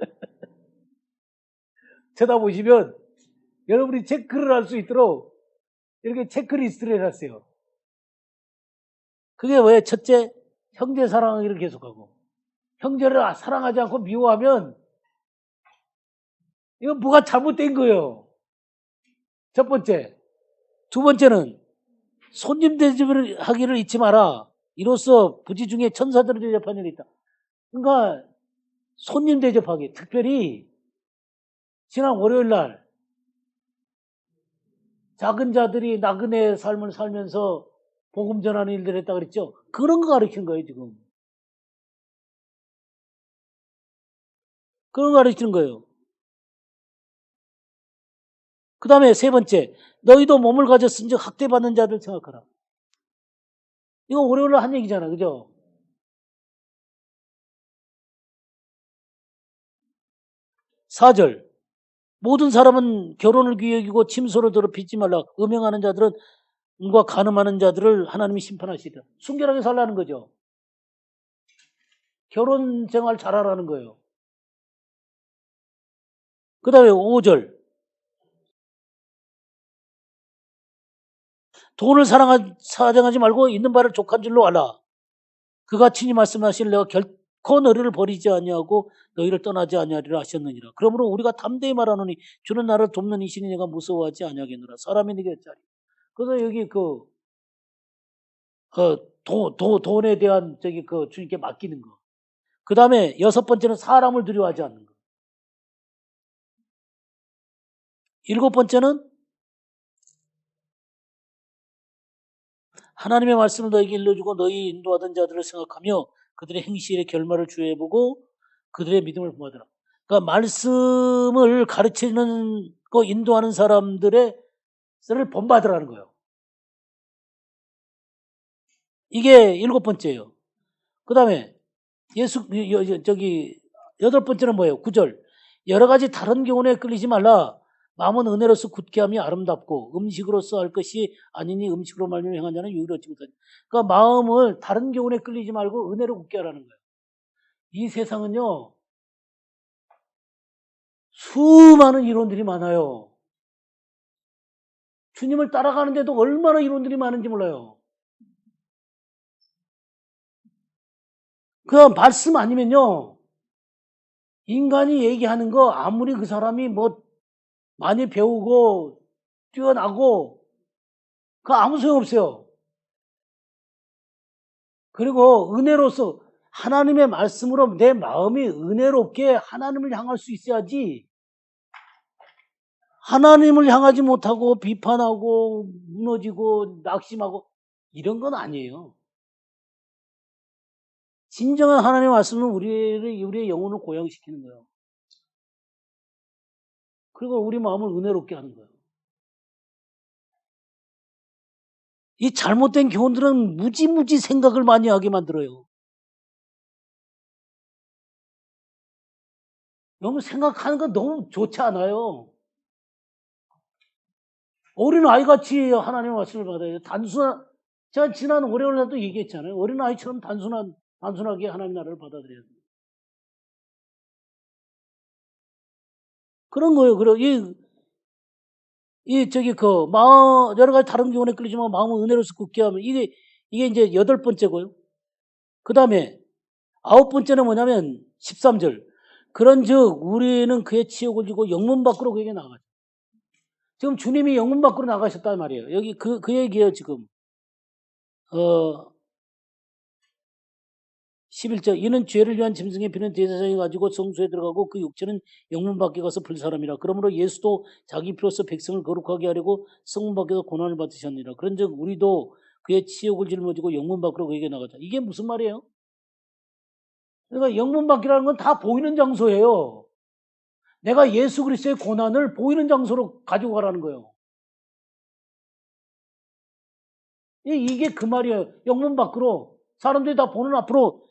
쳐다보시면 여러분이 체크를 할 수 있도록 이렇게 체크리스트를 해놨어요. 그게 뭐예요? 첫째, 형제 사랑하기를 계속하고 형제를 사랑하지 않고 미워하면 이건 뭐가 잘못된 거예요. 첫 번째. 두 번째는 손님 대접을 하기를 잊지 마라. 이로써 부지 중에 천사들을 대접하는 일이 있다. 그러니까 손님 대접하기. 특별히 지난 월요일 날 작은 자들이 나그네의 삶을 살면서 복음 전하는 일들을 했다 그랬죠. 그런 거 가르치는 거예요 지금. 그런 거 가르치는 거예요. 그 다음에 세 번째, 너희도 몸을 가졌은즉 학대받는 자들 생각하라. 이거 월요일에 한 얘기잖아, 그죠? (4절) 모든 사람은 결혼을 귀히 여기고 침소를 더럽히지 말라. 음행하는 자들은 과 간음하는 자들을 하나님이 심판하시리라. 순결하게 살라는 거죠. 결혼 생활 잘하라는 거예요. 그 다음에 5절 돈을 사랑하지 말고 있는 바를 족한 줄로 알아. 그가 친히 말씀하시길 내가 결코 너희를 버리지 아니하고 너희를 떠나지 아니하리라 하셨느니라. 그러므로 우리가 담대히 말하노니 주는 나를 돕는 이신이 내가 무서워하지 아니하겠노라. 사람이 네게 짜리. 그래서 여기 돈에 대한 주님께 맡기는 거. 그 다음에 6번째는 사람을 두려워하지 않는 거. 7번째는 하나님의 말씀을 너에게 일러주고 너희 인도하던 자들을 생각하며 그들의 행실의 결말을 주의해보고 그들의 믿음을 보아하더라. 그러니까 말씀을 가르치는 거 인도하는 사람들의 를 본받으라는 거예요. 이게 7번째예요. 그 다음에 저기 8번째는 뭐예요? 9절. 여러 가지 다른 교훈에 끌리지 말라. 마음은 은혜로서 굳게 함이 아름답고 음식으로서 할 것이 아니니 음식으로 말미암아 행한 자는 유익을 얻지 못하니. 그러니까 마음을 다른 교훈에 끌리지 말고 은혜로 굳게 하라는 거예요. 이 세상은요, 수많은 이론들이 많아요. 주님을 따라가는데도 얼마나 이론들이 많은지 몰라요. 그 말씀 아니면요, 인간이 얘기하는 거 아무리 그 사람이 뭐 많이 배우고 뛰어나고 그 아무 소용없어요. 그리고 은혜로서 하나님의 말씀으로 내 마음이 은혜롭게 하나님을 향할 수 있어야지, 하나님을 향하지 못하고 비판하고 무너지고 낙심하고 이런 건 아니에요. 진정한 하나님의 말씀은 우리의 영혼을 고양시키는 거예요. 그리고 우리 마음을 은혜롭게 하는 거예요. 이 잘못된 교훈들은 무지무지 생각을 많이 하게 만들어요. 너무 생각하는 거 너무 좋지 않아요. 어린아이같이 하나님의 말씀을 받아야 돼요. 제가 지난 월요일날도 얘기했잖아요. 어린아이처럼 단순하게 하나님 나라를 받아들여야 돼요. 그런 거예요. 그리고 여러 가지 다른 교훈에 끌리지만 마음을 은혜로서 굳게 하면 이게 이제 8번째고요. 그 다음에 9번째는 뭐냐면 13절. 그런즉 우리는 그의 치욕을 지고 영문 밖으로 그에게 나가죠. 지금 주님이 영문 밖으로 나가셨단 말이에요. 여기 그 얘기예요, 지금. 11절. 이는 죄를 위한 짐승의 피는 제사장이 가지고 성소에 들어가고 그 육체는 영문 밖에 가서 불사람이라. 그러므로 예수도 자기 피로써 백성을 거룩하게 하려고 성문 밖에서 고난을 받으셨느니라. 그런즉 우리도 그의 치욕을 짊어지고 영문 밖으로 그에게 나가자. 이게 무슨 말이에요? 그러니까 영문 밖이라는 건 다 보이는 장소예요. 내가 예수 그리스도의 고난을 보이는 장소로 가지고 가라는 거예요. 이게 그 말이에요. 영문 밖으로 사람들이 다 보는 앞으로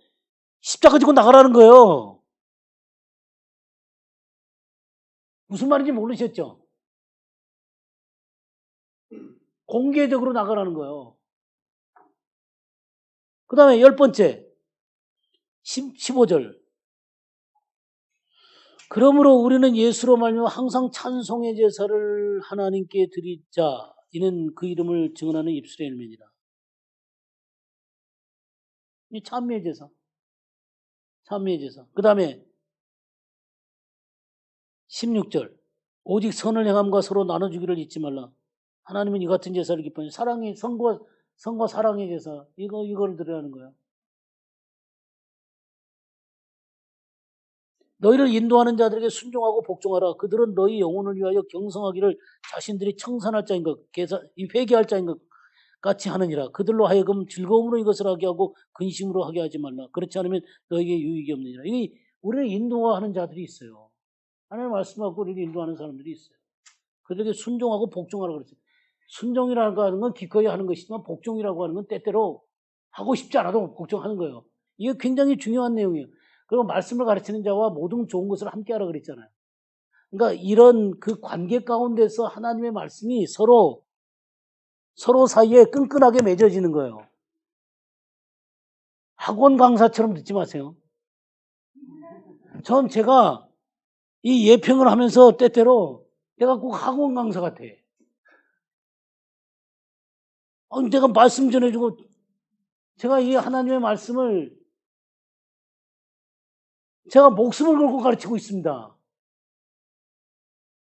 십자가 지고 나가라는 거예요. 무슨 말인지 모르셨죠? 공개적으로 나가라는 거예요. 그 다음에 10번째 15절. 그러므로 우리는 예수로 말미암아 항상 찬송의 제사를 하나님께 드리자. 이는 그 이름을 증언하는 입술의 열매니라. 이 찬미의 제사. 찬미의 제사. 그 다음에 16절. 오직 선을 행함과 서로 나눠주기를 잊지 말라. 하나님은 이 같은 제사를 기뻐하니 사랑의 성과 사랑의 제사. 이걸 드리라는 거야. 너희를 인도하는 자들에게 순종하고 복종하라. 그들은 너희 영혼을 위하여 경성하기를 자신들이 청산할 자인 것, 회개할 자인 것 같이 하느니라. 그들로 하여금 즐거움으로 이것을 하게 하고 근심으로 하게 하지 말라. 그렇지 않으면 너에게 유익이 없느니라. 우리를 인도하는 자들이 있어요. 하나님 말씀하고 우리를 인도하는 사람들이 있어요. 그들에게 순종하고 복종하라 그랬어요. 순종이라고 하는 건 기꺼이 하는 것이지만 복종이라고 하는 건 때때로 하고 싶지 않아도 복종하는 거예요. 이게 굉장히 중요한 내용이에요. 그리고 말씀을 가르치는 자와 모든 좋은 것을 함께 하라 그랬잖아요. 그러니까 이런 그 관계 가운데서 하나님의 말씀이 서로 사이에 끈끈하게 맺어지는 거예요. 학원 강사처럼 듣지 마세요. 제가 이 예평을 하면서 때때로 내가 꼭 학원 강사 같아. 내가 말씀 전해주고 제가 이 하나님의 말씀을 제가 목숨을 걸고 가르치고 있습니다.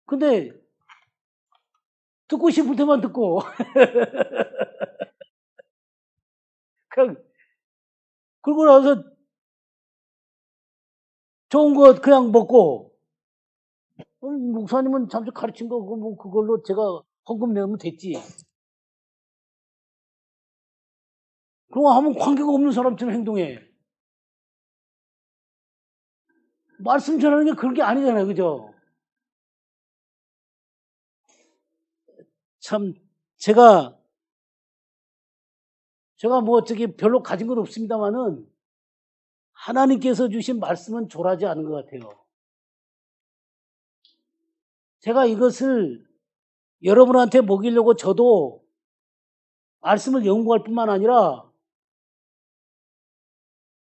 근데 듣고 싶을 때만 듣고 그러고 나서 좋은 거 그냥 먹고 목사님은 잠시 가르친 거 뭐 그걸로 제가 헌금 내면 됐지. 그럼 하면 관계가 없는 사람처럼 행동해. 말씀 전하는 게 그런 게 아니잖아요. 그죠? 참 제가 제가 뭐 저기 별로 가진 건 없습니다만은 하나님께서 주신 말씀은 졸하지 않은 것 같아요. 제가 이것을 여러분한테 먹이려고 저도 말씀을 연구할 뿐만 아니라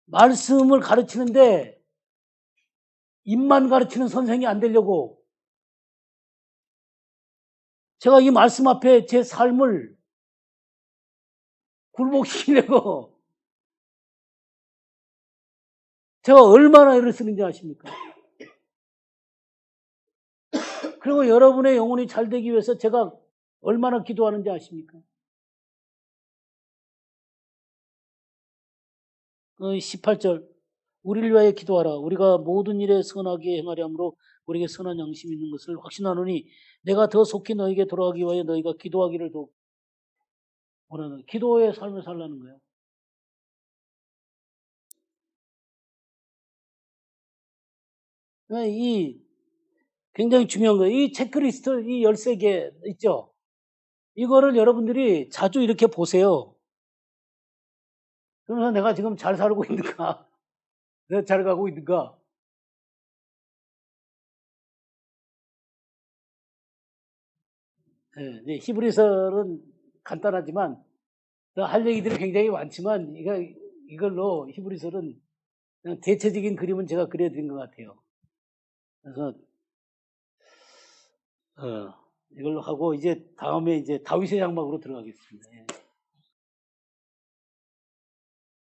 말씀을 가르치는데 입만 가르치는 선생이 안 되려고 제가 이 말씀 앞에 제 삶을 굴복시키려고 제가 얼마나 애를 쓰는지 아십니까? 그리고 여러분의 영혼이 잘 되기 위해서 제가 얼마나 기도하는지 아십니까? 18절 우리를 위하여 기도하라. 우리가 모든 일에 선하게 행하려 함으로 우리에게 선한 양심이 있는 것을 확신하노니 내가 더 속히 너에게 돌아가기 위하여 너희가 기도하기를 더 원하는 기도의 삶을 살라는 거예요. 이 굉장히 중요한 거예요. 이 체크리스트 이 13개 있죠. 이거를 여러분들이 자주 이렇게 보세요. 그러면서 내가 지금 잘 살고 있는가? 내가 잘 가고 있는가? 네, 히브리서는 간단하지만 할 얘기들이 굉장히 많지만 이걸로 히브리서는 그냥 대체적인 그림은 제가 그려드린 것 같아요. 그래서 이걸로 하고 이제 다음에 이제 다윗의 장막으로 들어가겠습니다. 예.